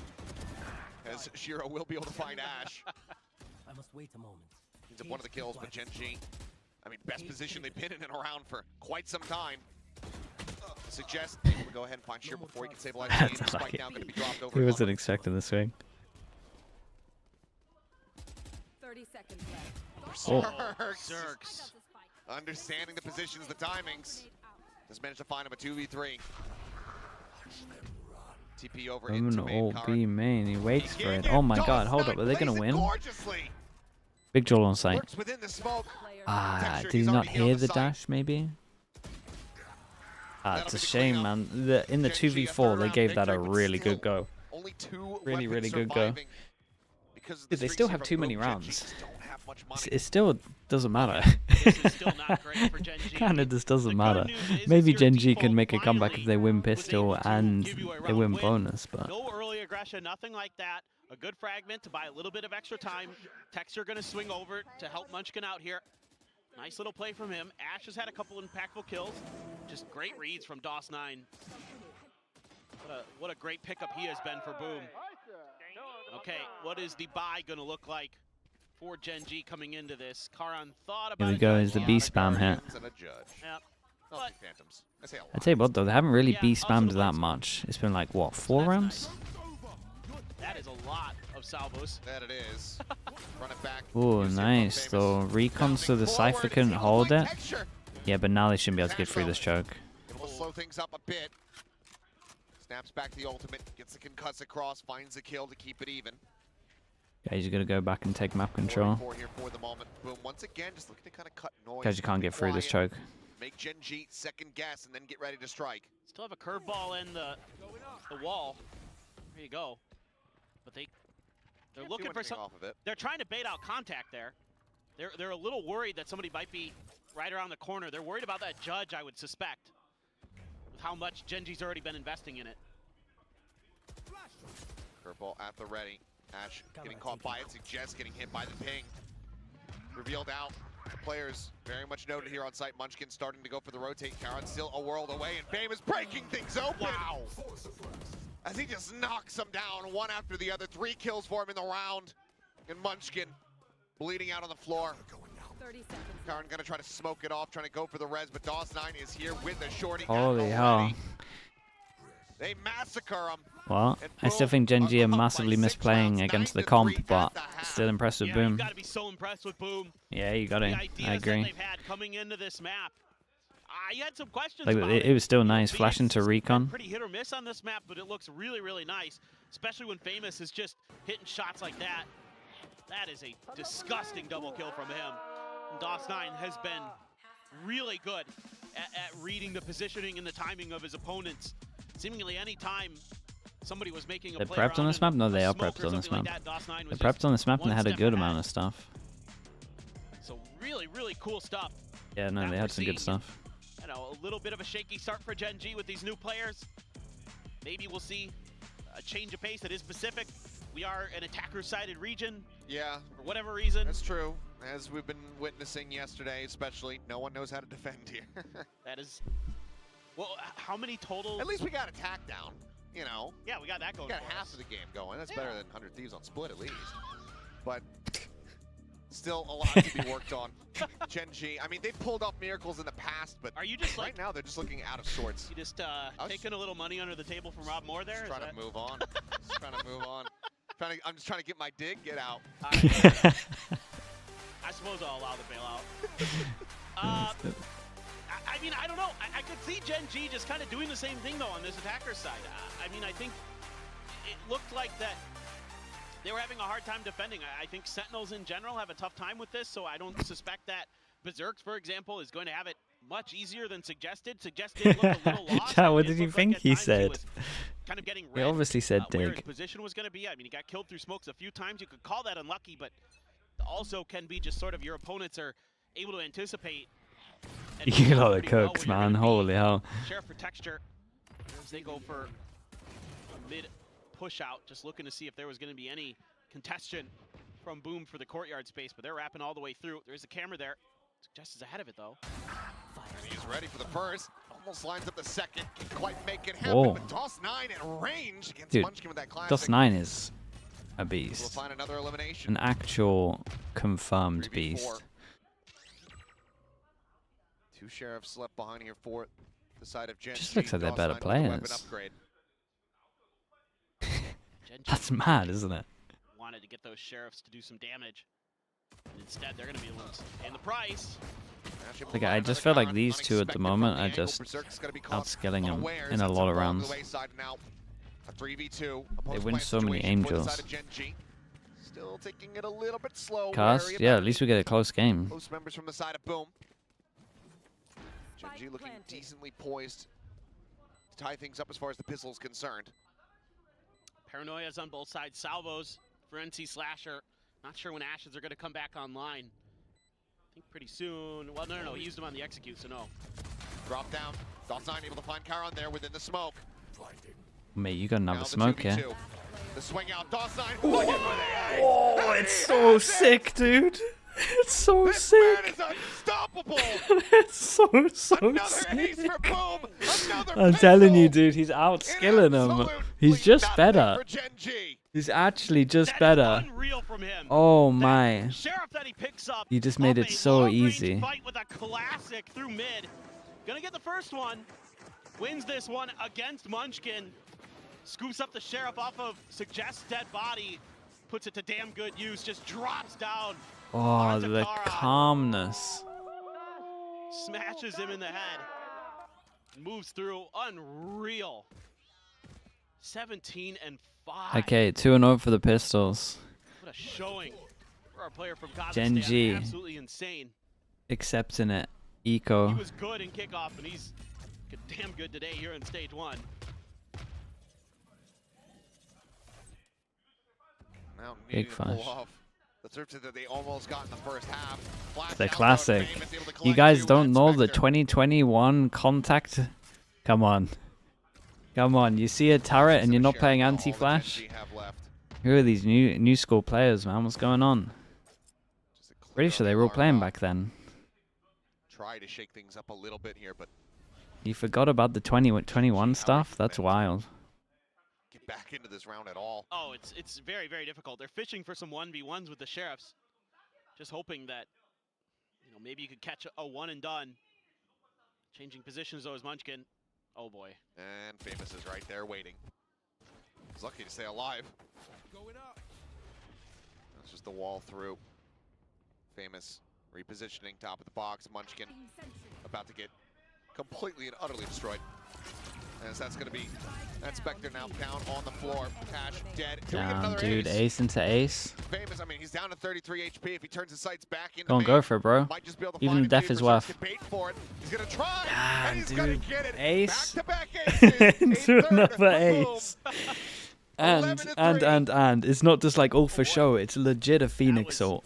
[SPEAKER 3] As Shiro will be able to find Ash.
[SPEAKER 5] I must wait a moment.
[SPEAKER 3] Ends up one of the kills, but Gen.G, I mean, best position they've been in and around for quite some time. Suggest able to go ahead and find Shiro before he can stabilize the game. Spike now going to be dropped over.
[SPEAKER 1] He wasn't expecting the swing.
[SPEAKER 4] 30 seconds left.
[SPEAKER 3] Zerks. Understanding the positions, the timings. Just managed to find him a 2v3. TP over into main card.
[SPEAKER 1] B main. He waits for it. Oh my god, hold up. Are they going to win? Big Joel on site. Ah, did he not hear the dash, maybe? Ah, it's a shame, man. In the 2v4, they gave that a really good go. Really, really good go. Dude, they still have too many rounds. It still doesn't matter. Kind of just doesn't matter. Maybe Gen.G can make a comeback if they win pistol and they win bonus, but
[SPEAKER 2] no early aggression, nothing like that. A good fragment to buy a little bit of extra time. Texture going to swing over to help Munchkin out here. Nice little play from him. Ash has had a couple impactful kills. Just great reads from DOS9. What a great pickup he has been for Boom. Okay, what is the buy going to look like for Gen.G coming into this? Karan thought about it.
[SPEAKER 1] Here we go, is the B spam hit.
[SPEAKER 2] Yeah.
[SPEAKER 1] I tell you what though, they haven't really B spammed that much. It's been like, what, 4 rounds?
[SPEAKER 2] That is a lot of salvos.
[SPEAKER 3] That it is. Run it back.
[SPEAKER 1] Ooh, nice though. Recon so the Cypher couldn't hold it. Yeah, but now they shouldn't be able to get through this choke.
[SPEAKER 3] Able to slow things up a bit. Snaps back the ultimate, gets the concuss across, finds the kill to keep it even.
[SPEAKER 1] Yeah, he's gonna go back and take map control.
[SPEAKER 3] Here for the moment. Boom. Once again, just looking to kind of cut noise.
[SPEAKER 1] Because you can't get through this choke.
[SPEAKER 3] Make Gen.G second guess and then get ready to strike.
[SPEAKER 2] Still have a curveball in the wall. There you go. But they're looking for some. They're trying to bait out contact there. They're a little worried that somebody might be right around the corner. They're worried about that judge, I would suspect, with how much Gen.G's already been investing in it.
[SPEAKER 3] Curveball at the ready. Ash getting caught by it. Suggest getting hit by the ping. Revealed out. The players very much noted here on site. Munchkin starting to go for the rotate. Karan still a world away, and Famous breaking things open. Wow. As he just knocks them down one after the other. 3 kills for him in the round. And Munchkin bleeding out on the floor.
[SPEAKER 4] 30 seconds.
[SPEAKER 3] Karan gonna try to smoke it off, trying to go for the res, but DOS9 is here with the shorty.
[SPEAKER 1] Holy hell.
[SPEAKER 3] They massacre him.
[SPEAKER 1] Well, I still think Gen.G are massively misplaying against the comp, but still impressed with Boom.
[SPEAKER 2] You gotta be so impressed with Boom.
[SPEAKER 1] Yeah, you got it. I agree.
[SPEAKER 2] They've had coming into this map. I had some questions
[SPEAKER 1] like,
[SPEAKER 2] about
[SPEAKER 1] it was still nice. Flash into Recon.
[SPEAKER 2] Pretty hit or miss on this map, but it looks really, really nice, especially when Famous is just hitting shots like that. That is a disgusting double kill from him. And DOS9 has been really good at reading the positioning and the timing of his opponents. Seemingly any time somebody was making a play
[SPEAKER 1] prepped on this map? No, they are prepped on this map. They're prepped on this map and they had a good amount of stuff.
[SPEAKER 2] So really, really cool stuff.
[SPEAKER 1] Yeah, no, they had some good stuff.
[SPEAKER 2] You know, a little bit of a shaky start for Gen.G with these new players. Maybe we'll see a change of pace that is specific. We are an attacker-sided region.
[SPEAKER 3] Yeah,
[SPEAKER 2] For whatever reason.
[SPEAKER 3] that's true. As we've been witnessing yesterday, especially, no one knows how to defend here.
[SPEAKER 2] That is. Well, how many total?
[SPEAKER 3] At least we got attack down, you know.
[SPEAKER 2] Yeah, we got that going.
[SPEAKER 3] We got
[SPEAKER 2] for
[SPEAKER 3] half
[SPEAKER 2] us.
[SPEAKER 3] of the game going. That's
[SPEAKER 2] Yeah.
[SPEAKER 3] better than 100 Thieves on split, at least. But still a lot to be worked on. Gen.G, I mean, they've pulled off miracles in the past, but
[SPEAKER 2] Are you just
[SPEAKER 3] right
[SPEAKER 2] like
[SPEAKER 3] now they're just looking out of sorts.
[SPEAKER 2] you just
[SPEAKER 3] was-
[SPEAKER 2] taking a little money under the table from Rob Moore there?
[SPEAKER 3] Just
[SPEAKER 2] Is
[SPEAKER 3] trying
[SPEAKER 2] that-
[SPEAKER 3] to move on. Just trying to move on. I'm just trying to get my dig, get out.
[SPEAKER 2] All right. I suppose I'll allow the bailout. I mean, I don't know. I could see Gen.G just kind of doing the same thing, though, on this attacker side. I mean, I think it looked like that they were having a hard time defending. I think Sentinels in general have a tough time with this, so I don't suspect that Berserk, for example, is going to have it much easier than Suggested. Suggested looked a little lost.
[SPEAKER 1] Chat, what
[SPEAKER 2] It
[SPEAKER 1] did you
[SPEAKER 2] looked
[SPEAKER 1] think
[SPEAKER 2] at
[SPEAKER 1] he
[SPEAKER 2] times
[SPEAKER 1] said?
[SPEAKER 2] was kind of getting
[SPEAKER 1] He
[SPEAKER 2] read,
[SPEAKER 1] obviously said
[SPEAKER 2] where his
[SPEAKER 1] dig.
[SPEAKER 2] position was going to be. I mean, he got killed through smokes a few times. You could call that unlucky, but also can be just sort of your opponents are able to anticipate. and
[SPEAKER 1] You
[SPEAKER 2] know
[SPEAKER 1] got the
[SPEAKER 2] pretty well
[SPEAKER 1] cooks,
[SPEAKER 2] where you're
[SPEAKER 1] man.
[SPEAKER 2] gonna be.
[SPEAKER 1] Holy hell.
[SPEAKER 2] Sheriff for texture as they go for a mid push out, just looking to see if there was going to be any contestation from Boom for the courtyard space, but they're wrapping all the way through. There's a camera there. Just is ahead of it though.
[SPEAKER 3] And he's ready for the first. Almost lines up the second. Can't quite make it happen.
[SPEAKER 1] Whoa.
[SPEAKER 3] But DOS 9 at range against
[SPEAKER 1] Dude,
[SPEAKER 3] Munchkin with that classic.
[SPEAKER 1] DOS 9 is a
[SPEAKER 3] We'll
[SPEAKER 1] beast.
[SPEAKER 3] find another elimination.
[SPEAKER 1] An actual confirmed
[SPEAKER 3] 3v4.
[SPEAKER 1] beast.
[SPEAKER 3] Two sheriffs left behind here for the side of Gen.G.
[SPEAKER 1] Just looks like they're
[SPEAKER 3] DOS
[SPEAKER 1] better
[SPEAKER 3] 9 with a weapon
[SPEAKER 1] players.
[SPEAKER 3] upgrade.
[SPEAKER 2] Gen.G
[SPEAKER 1] That's mad, isn't it?
[SPEAKER 2] wanted to get those sheriffs to do some damage. And instead, they're going to be the ones paying the price.
[SPEAKER 3] Actually,
[SPEAKER 1] Like,
[SPEAKER 3] we'll
[SPEAKER 1] I
[SPEAKER 3] find
[SPEAKER 1] just
[SPEAKER 3] another
[SPEAKER 1] feel like
[SPEAKER 3] Karen,
[SPEAKER 1] these two at the
[SPEAKER 3] unexpected
[SPEAKER 1] moment
[SPEAKER 3] from the
[SPEAKER 1] are
[SPEAKER 3] angle.
[SPEAKER 1] just
[SPEAKER 3] Berserk's gonna be caught
[SPEAKER 1] outskilling them
[SPEAKER 3] unawares.
[SPEAKER 1] in a
[SPEAKER 3] It's
[SPEAKER 1] lot of
[SPEAKER 3] along
[SPEAKER 1] rounds.
[SPEAKER 3] the wayside now. A 3v2.
[SPEAKER 1] They
[SPEAKER 3] Opposed
[SPEAKER 1] win
[SPEAKER 3] by a
[SPEAKER 1] so many
[SPEAKER 3] situation
[SPEAKER 1] aim
[SPEAKER 3] for the
[SPEAKER 1] drills.
[SPEAKER 3] side of Gen.G. Still taking it a little bit slow.
[SPEAKER 1] Cast?
[SPEAKER 3] wary
[SPEAKER 1] Yeah,
[SPEAKER 3] about
[SPEAKER 1] at least we get a close game.
[SPEAKER 3] close members from the side of Boom. Gen.G
[SPEAKER 4] Spike
[SPEAKER 3] looking
[SPEAKER 4] planted.
[SPEAKER 3] decently poised to tie things up as far as the pistol is concerned.
[SPEAKER 2] Paranoia's on both sides. Salvos for NC Slasher. Not sure when Ashes are going to come back online. I think pretty soon. Well, no, he used them on the execute, so no.
[SPEAKER 3] Drop down. DOS 9 able to find Charon there within the smoke.
[SPEAKER 1] Mate, you got
[SPEAKER 3] Now
[SPEAKER 1] another
[SPEAKER 3] the
[SPEAKER 1] smoke
[SPEAKER 3] 2v2.
[SPEAKER 1] here.
[SPEAKER 3] The swing out. DOS 9. Look at where they
[SPEAKER 1] Oh, it's so sick, dude. It's so
[SPEAKER 3] This man
[SPEAKER 1] sick.
[SPEAKER 3] is unstoppable.
[SPEAKER 1] It's so
[SPEAKER 3] Another ace
[SPEAKER 1] sick.
[SPEAKER 3] for Boom. Another
[SPEAKER 1] I'm telling you,
[SPEAKER 3] pistol.
[SPEAKER 1] dude, he's outskilling him.
[SPEAKER 3] Absolutely
[SPEAKER 1] He's just
[SPEAKER 3] nothing
[SPEAKER 1] better.
[SPEAKER 3] for Gen.G.
[SPEAKER 1] He's actually just
[SPEAKER 2] That's
[SPEAKER 1] better.
[SPEAKER 2] unreal from him.
[SPEAKER 1] Oh
[SPEAKER 2] That
[SPEAKER 1] my.
[SPEAKER 2] Sheriff that he picks up.
[SPEAKER 1] You just made
[SPEAKER 2] off
[SPEAKER 1] it
[SPEAKER 2] a
[SPEAKER 1] so
[SPEAKER 2] long-range
[SPEAKER 1] easy.
[SPEAKER 2] Fight with a classic through mid. Gonna get the first one. Wins this one against Munchkin. Scoops up the Sheriff off of Suggest's dead body. Puts it to damn good use. Just drops down.
[SPEAKER 1] Oh,
[SPEAKER 2] onto
[SPEAKER 1] the
[SPEAKER 2] Kara.
[SPEAKER 1] calmness.
[SPEAKER 2] Smashes him in the head. Moves through. Unreal. 17 and 5.
[SPEAKER 1] Okay, 2-0 for the Pistols.
[SPEAKER 2] What a showing for our player from Kazakhstan.
[SPEAKER 1] Gen.G.
[SPEAKER 2] Absolutely insane.
[SPEAKER 1] Accepting it.
[SPEAKER 2] He
[SPEAKER 1] Eco.
[SPEAKER 2] was good in kickoff, and he's damn good today here in stage 1.
[SPEAKER 3] Now
[SPEAKER 1] Big
[SPEAKER 3] needing to pull
[SPEAKER 1] flash.
[SPEAKER 3] off the search that they almost got in the first half. Flash
[SPEAKER 1] The
[SPEAKER 3] out,
[SPEAKER 1] classic.
[SPEAKER 3] Famous able to
[SPEAKER 1] You
[SPEAKER 3] collect
[SPEAKER 1] guys
[SPEAKER 3] two,
[SPEAKER 1] don't
[SPEAKER 3] and
[SPEAKER 1] know the
[SPEAKER 3] Spectre.
[SPEAKER 1] 2021 contact? Come on. Come on. You see a turret and you're not playing
[SPEAKER 3] All the
[SPEAKER 1] anti-flash?
[SPEAKER 3] Gen.G have left.
[SPEAKER 1] Who are these new school players, man? What's going on?
[SPEAKER 3] Just a
[SPEAKER 1] Pretty
[SPEAKER 3] clear
[SPEAKER 1] sure they were all
[SPEAKER 3] alarm
[SPEAKER 1] playing
[SPEAKER 3] bell.
[SPEAKER 1] back then.
[SPEAKER 3] Try to shake things up a little bit here, but
[SPEAKER 1] You forgot about the 2021 stuff? That's wild.
[SPEAKER 3] get back into this round at all.
[SPEAKER 2] Oh, it's very, very difficult. They're fishing for some 1v1s with the Sheriffs. Just hoping that, maybe you could catch a one and done. Changing positions though is Munchkin. Oh boy.
[SPEAKER 3] And Famous is right there waiting. He's lucky to stay alive. That's just the wall through. Famous repositioning top of the box. Munchkin about to get completely and utterly destroyed. As that's going to be that Spectre now down on the floor. Cash dead. Do we get
[SPEAKER 1] Down,
[SPEAKER 3] another
[SPEAKER 1] dude.
[SPEAKER 3] ace?
[SPEAKER 1] Ace into ace.
[SPEAKER 3] Famous, I mean, he's down to 33 HP. If he turns his sights back into
[SPEAKER 1] Go on, go for it, bro.
[SPEAKER 3] might just be able to
[SPEAKER 1] Even
[SPEAKER 3] find
[SPEAKER 1] death
[SPEAKER 3] it.
[SPEAKER 1] is
[SPEAKER 3] Berserk
[SPEAKER 1] worth.
[SPEAKER 3] can bait for it. He's going to try.
[SPEAKER 1] Damn,
[SPEAKER 3] and he's going
[SPEAKER 1] dude.
[SPEAKER 3] to get it.
[SPEAKER 1] Ace.
[SPEAKER 3] Back-to-back aces.
[SPEAKER 1] Into
[SPEAKER 3] A third
[SPEAKER 1] another
[SPEAKER 3] for
[SPEAKER 1] ace.
[SPEAKER 3] Boom.
[SPEAKER 1] And it's not just like all for show. It's legit a Phoenix
[SPEAKER 2] was-
[SPEAKER 1] ult.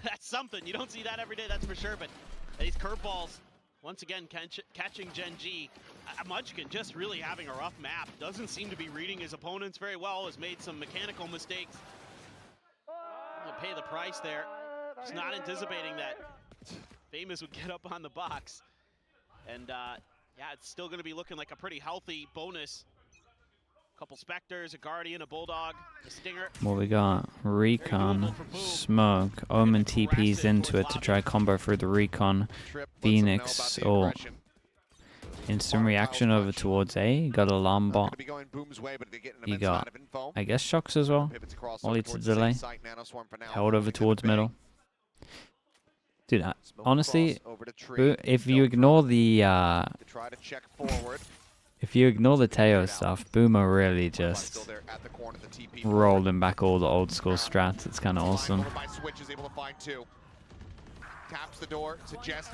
[SPEAKER 2] That's something. You don't see that every day, that's for sure. But these curveballs Once again, catching Gen.G. Munchkin just really having a rough map. Doesn't seem to be reading his opponents very well. Has made some mechanical mistakes. Gonna pay the price there. Just not anticipating that Famous would get up on the box. And yeah, it's still gonna be looking like a pretty healthy bonus. Couple Spectres, a Guardian, a Bulldog, a Stinger.
[SPEAKER 1] What we got? Recon, Smoke, Omen TPs into it to try combo through the Recon. Phoenix, or instant reaction over towards A. You got Alarm Bot. You got, I guess, Shocks as well. Only to delay. Held over towards middle. Dude, honestly, if you ignore the Teo stuff, Boomer really just rolling back all the old school strats. It's kind of awesome.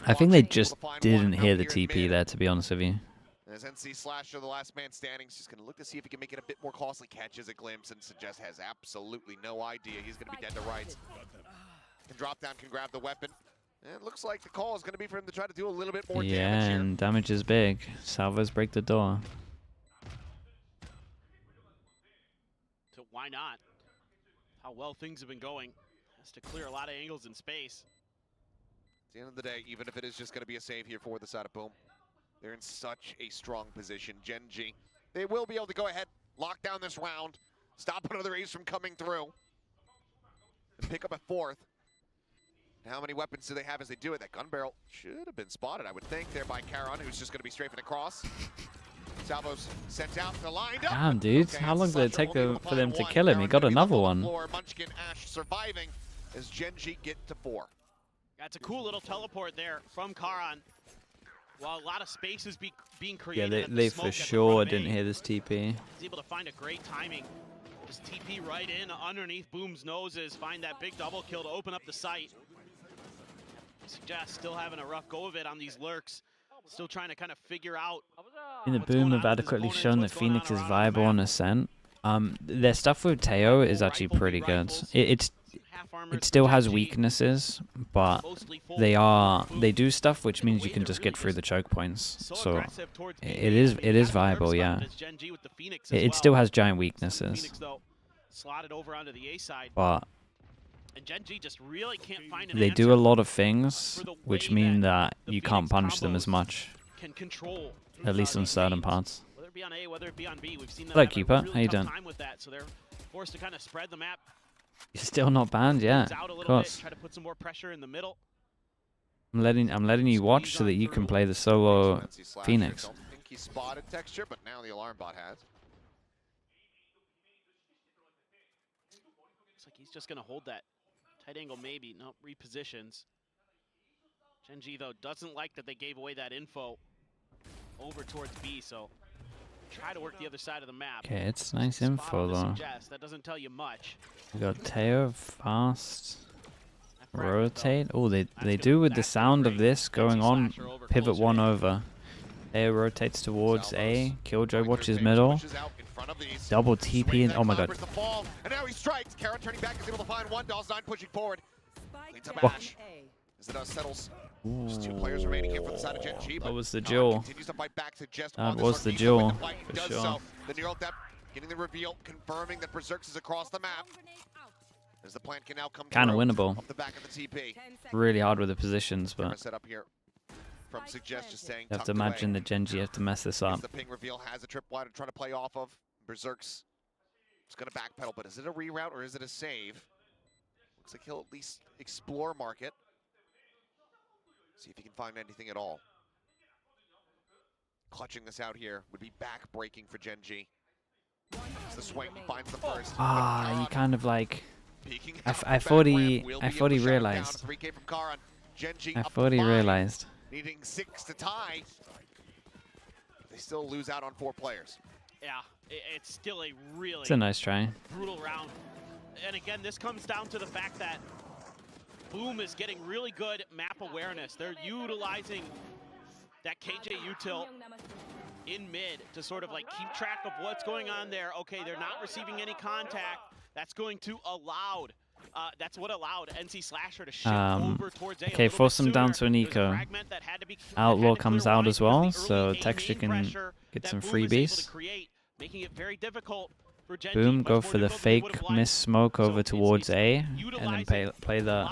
[SPEAKER 1] I think they just didn't hear the TP there, to be honest with you.
[SPEAKER 3] As NC Slasher, the last man standing, is just going to look to see if he can make it a bit more costly. Catches a glimpse, and Suggest has absolutely no idea. He's going to be dead to rights. Can drop down, can grab the weapon. And it looks like the call is going to be for him to try to do a little bit more damage here.
[SPEAKER 1] Yeah, and damage is big. Salvos break the door.
[SPEAKER 2] So why not? How well things have been going. Has to clear a lot of angles in space.
[SPEAKER 3] At the end of the day, even if it is just going to be a save here for the side of Boom, they're in such a strong position. Gen.G, they will be able to go ahead, lock down this round, stop another ace from coming through, and pick up a fourth. And how many weapons do they have as they do it? That gun barrel should have been spotted, I would think, there by Charon, who's just going to be strafing across. Salvos sent out, they're lined up.
[SPEAKER 1] Damn, dude.
[SPEAKER 3] Okay,
[SPEAKER 1] How long did it take for them to kill him? He got
[SPEAKER 3] Charon
[SPEAKER 1] another
[SPEAKER 3] on
[SPEAKER 1] one.
[SPEAKER 3] the floor. Munchkin, Ash surviving as Gen.G get to 4.
[SPEAKER 2] That's a cool little teleport there from Charon. While a lot of space is being created.
[SPEAKER 1] Yeah, they for sure didn't hear this TP.
[SPEAKER 2] He's able to find a great timing. Just TP right in underneath Boom's noses. Find that big double kill to open up the site. Suggest still having a rough go of it on these lurks. Still trying to kind of figure out.
[SPEAKER 1] In the Boom have adequately shown that Phoenix is viable on Ascent. Their stuff with Teo is actually pretty good. It still has weaknesses, but they do stuff which means you can just get through the choke points. So it is viable, yeah. It still has giant weaknesses, but
[SPEAKER 2] and Gen.G just really can't find an
[SPEAKER 1] they do a
[SPEAKER 2] answer
[SPEAKER 1] lot of things which mean that you can't punish them as much,
[SPEAKER 2] can control
[SPEAKER 1] at least on certain parts.
[SPEAKER 2] whether it be on A, whether it be on B. We've seen them
[SPEAKER 1] Hello,
[SPEAKER 2] have a
[SPEAKER 1] Keeper.
[SPEAKER 2] really
[SPEAKER 1] How you
[SPEAKER 2] tough
[SPEAKER 1] doing?
[SPEAKER 2] time with that, so they're forced to kind of spread the map.
[SPEAKER 1] You're still not banned, yeah.
[SPEAKER 2] Out a
[SPEAKER 1] Of
[SPEAKER 2] little
[SPEAKER 1] course.
[SPEAKER 2] bit, try to put some more pressure in the middle.
[SPEAKER 1] I'm letting you watch so that you can play the solo Phoenix.
[SPEAKER 3] Don't think he spotted Texture, but now the alarm bot has.
[SPEAKER 2] Looks like he's just gonna hold that tight angle, maybe. No, repositions. Gen.G though doesn't like that they gave away that info over towards B, so try to work the other side of the map.
[SPEAKER 1] Okay, it's nice
[SPEAKER 2] Spot
[SPEAKER 1] info
[SPEAKER 2] on the
[SPEAKER 1] though.
[SPEAKER 2] Suggest. That doesn't tell you much.
[SPEAKER 1] We got Teo fast.
[SPEAKER 2] That fragment, though,
[SPEAKER 1] Rotate. Oh, they
[SPEAKER 2] that's
[SPEAKER 1] do with the
[SPEAKER 2] that's
[SPEAKER 1] sound of
[SPEAKER 2] great.
[SPEAKER 1] this going
[SPEAKER 2] NC
[SPEAKER 1] on.
[SPEAKER 2] Slasher over
[SPEAKER 1] Pivot
[SPEAKER 2] closer
[SPEAKER 1] one
[SPEAKER 2] in.
[SPEAKER 1] over. Teo rotates towards A. Killjoy
[SPEAKER 3] Going
[SPEAKER 1] watches
[SPEAKER 3] through
[SPEAKER 1] middle.
[SPEAKER 3] pushes out in front of these.
[SPEAKER 1] Double TP
[SPEAKER 3] Swings
[SPEAKER 1] in.
[SPEAKER 3] that
[SPEAKER 1] Oh my god.
[SPEAKER 3] conquers the fall, and now he strikes. Charon turning back is able to find one. Dolls9 pushing forward.
[SPEAKER 4] Spike
[SPEAKER 3] Leads up
[SPEAKER 4] down
[SPEAKER 3] Ash.
[SPEAKER 4] A.
[SPEAKER 3] As it settles. Just 2 players remaining here for the side of Gen.G.
[SPEAKER 1] That
[SPEAKER 3] but
[SPEAKER 1] was the
[SPEAKER 3] Charon
[SPEAKER 1] duel.
[SPEAKER 3] continues to fight back, Suggest
[SPEAKER 1] That
[SPEAKER 3] on this
[SPEAKER 1] was
[SPEAKER 3] one,
[SPEAKER 1] the
[SPEAKER 3] needs to win
[SPEAKER 1] duel,
[SPEAKER 3] the fight,
[SPEAKER 1] for
[SPEAKER 3] does
[SPEAKER 1] sure.
[SPEAKER 3] so. The neural depth getting the reveal, confirming that Berserks is across the map.
[SPEAKER 4] Grenade out.
[SPEAKER 3] As the plan can now come
[SPEAKER 1] Kind of
[SPEAKER 3] through
[SPEAKER 1] winnable.
[SPEAKER 3] off the back of the TP.
[SPEAKER 4] 10 seconds.
[SPEAKER 1] Really hard with the positions,
[SPEAKER 3] Camera
[SPEAKER 1] but
[SPEAKER 3] set up here from Suggest, just saying
[SPEAKER 1] you have
[SPEAKER 3] tucked
[SPEAKER 1] to imagine
[SPEAKER 3] away.
[SPEAKER 1] that Gen.G have to mess this
[SPEAKER 3] As
[SPEAKER 1] up.
[SPEAKER 3] the ping reveal has a tripwire to try to play off of. Berserks is going to backpedal, but is it a reroute or is it a save? Looks like he'll at least explore market. See if he can find anything at all. Clutching this out here would be back-breaking for Gen.G. It's the swing, he finds the first.
[SPEAKER 1] Ah, you kind of like.
[SPEAKER 3] Peeking
[SPEAKER 1] I
[SPEAKER 3] out the
[SPEAKER 1] thought
[SPEAKER 3] back
[SPEAKER 1] he
[SPEAKER 3] ramp, will
[SPEAKER 1] I
[SPEAKER 3] be
[SPEAKER 1] thought
[SPEAKER 3] able
[SPEAKER 1] he
[SPEAKER 3] to shut him down.
[SPEAKER 1] realized.
[SPEAKER 3] 3K from Karan. Gen.G
[SPEAKER 1] I
[SPEAKER 3] up
[SPEAKER 1] thought he
[SPEAKER 3] 5,
[SPEAKER 1] realized.
[SPEAKER 3] needing 6 to tie. They still lose out on 4 players.
[SPEAKER 2] Yeah, it's still a really
[SPEAKER 1] It's a nice try.
[SPEAKER 2] brutal round. And again, this comes down to the fact that Boom is getting really good map awareness. They're utilizing that KJ util in mid to sort of like keep track of what's going on there. Okay, they're not receiving any contact. That's going to allow that's what allowed NC Slasher to shift over towards A.
[SPEAKER 1] Okay, force them down to an eco. Outlaw comes out as well, so Texture can get some freebies.
[SPEAKER 2] Making it very difficult for Gen.G.
[SPEAKER 1] Boom, go for the fake miss smoke over towards A, and then play the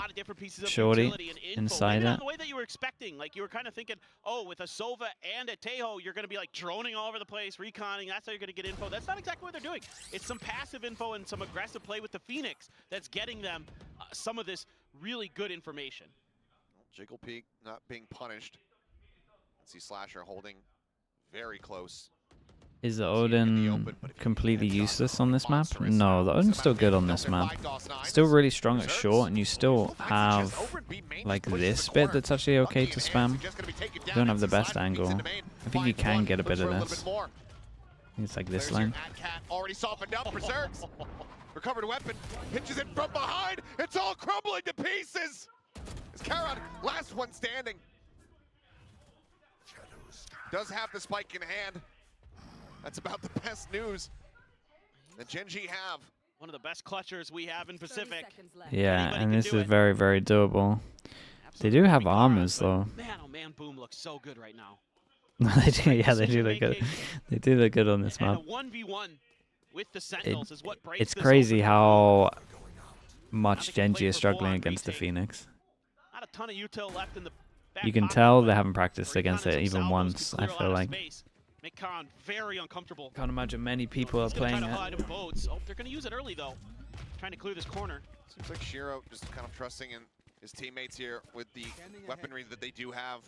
[SPEAKER 1] shorty inside it.
[SPEAKER 2] The way that you were expecting, like you were kind of thinking, oh, with a Sova and a Tejo, you're going to be like droning all over the place, reconning. That's how you're going to get info. That's not exactly what they're doing. It's some passive info and some aggressive play with the Phoenix that's getting them some of this really good information.
[SPEAKER 3] Jiggle Peak not being punished. See Slasher holding very close.
[SPEAKER 1] Is the Odin completely useless on this map? No, the Odin's still good on this map. Still really strong at short, and you still have like this bit that's actually okay to spam. You don't have the best angle. I think you can get a bit of this. I think it's like this line.
[SPEAKER 3] Already softened up, Berserks. Recovered weapon, pitches it from behind. It's all crumbling to pieces. It's Karan, last one standing. Does have the spike in hand. That's about the best news that Gen.G have.
[SPEAKER 2] One of the best clutchers we have in Pacific.
[SPEAKER 1] Yeah, and this is very, very doable. They do have armors, though.
[SPEAKER 2] Man, oh man, Boom looks so good right now.
[SPEAKER 1] They do, yeah, they do look good. They do look good on this map.
[SPEAKER 2] And a 1v1 with the Sentinels is what breaks
[SPEAKER 1] It's crazy how much Gen.G is struggling against the Phoenix.
[SPEAKER 2] Not a ton of util left in the back
[SPEAKER 1] You can
[SPEAKER 2] pocket,
[SPEAKER 1] tell they
[SPEAKER 2] but
[SPEAKER 1] haven't practiced against it even once, I feel like.
[SPEAKER 2] Make Karan very uncomfortable.
[SPEAKER 1] Can't imagine many people are playing it.
[SPEAKER 2] Oh, they're going to use it early, though. Trying to clear this corner.
[SPEAKER 3] Seems like Shiro just kind of trusting in his teammates here with the weaponry that they do have.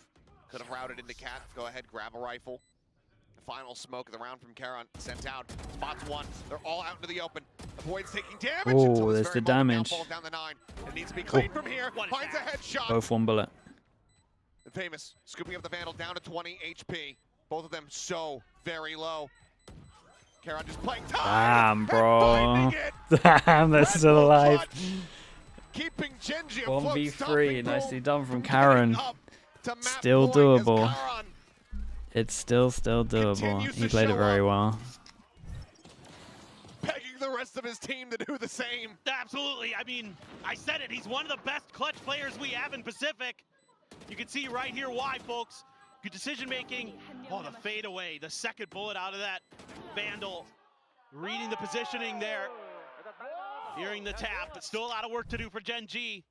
[SPEAKER 3] Could have routed into Cat. Go ahead, grab a rifle. The final smoke of the round from Karan sent out. Spots one. They're all out into the open. Avoids taking damage.
[SPEAKER 1] Oh, there's the damage.
[SPEAKER 3] Falls down the 9. It needs to be cleaned from here. Finds a headshot.
[SPEAKER 1] Both one bullet.
[SPEAKER 3] The Famous scooping up the Vandal down to 20 HP. Both of them so very low. Karan just playing time.
[SPEAKER 1] Damn, bro. Damn, they're still alive.
[SPEAKER 3] Keeping Gen.G
[SPEAKER 1] 1v3. Nicely done from Karan. Still doable. It's still doable. He played it very well.
[SPEAKER 3] Begging the rest of his team to do the same.
[SPEAKER 2] Absolutely. I mean, I said it. He's one of the best clutch players we have in Pacific. You can see right here why, folks. Good decision making. Oh, the fade away. The second bullet out of that Vandal. Reading the positioning there. Hearing the tap, but still a lot of work to do for Gen.G.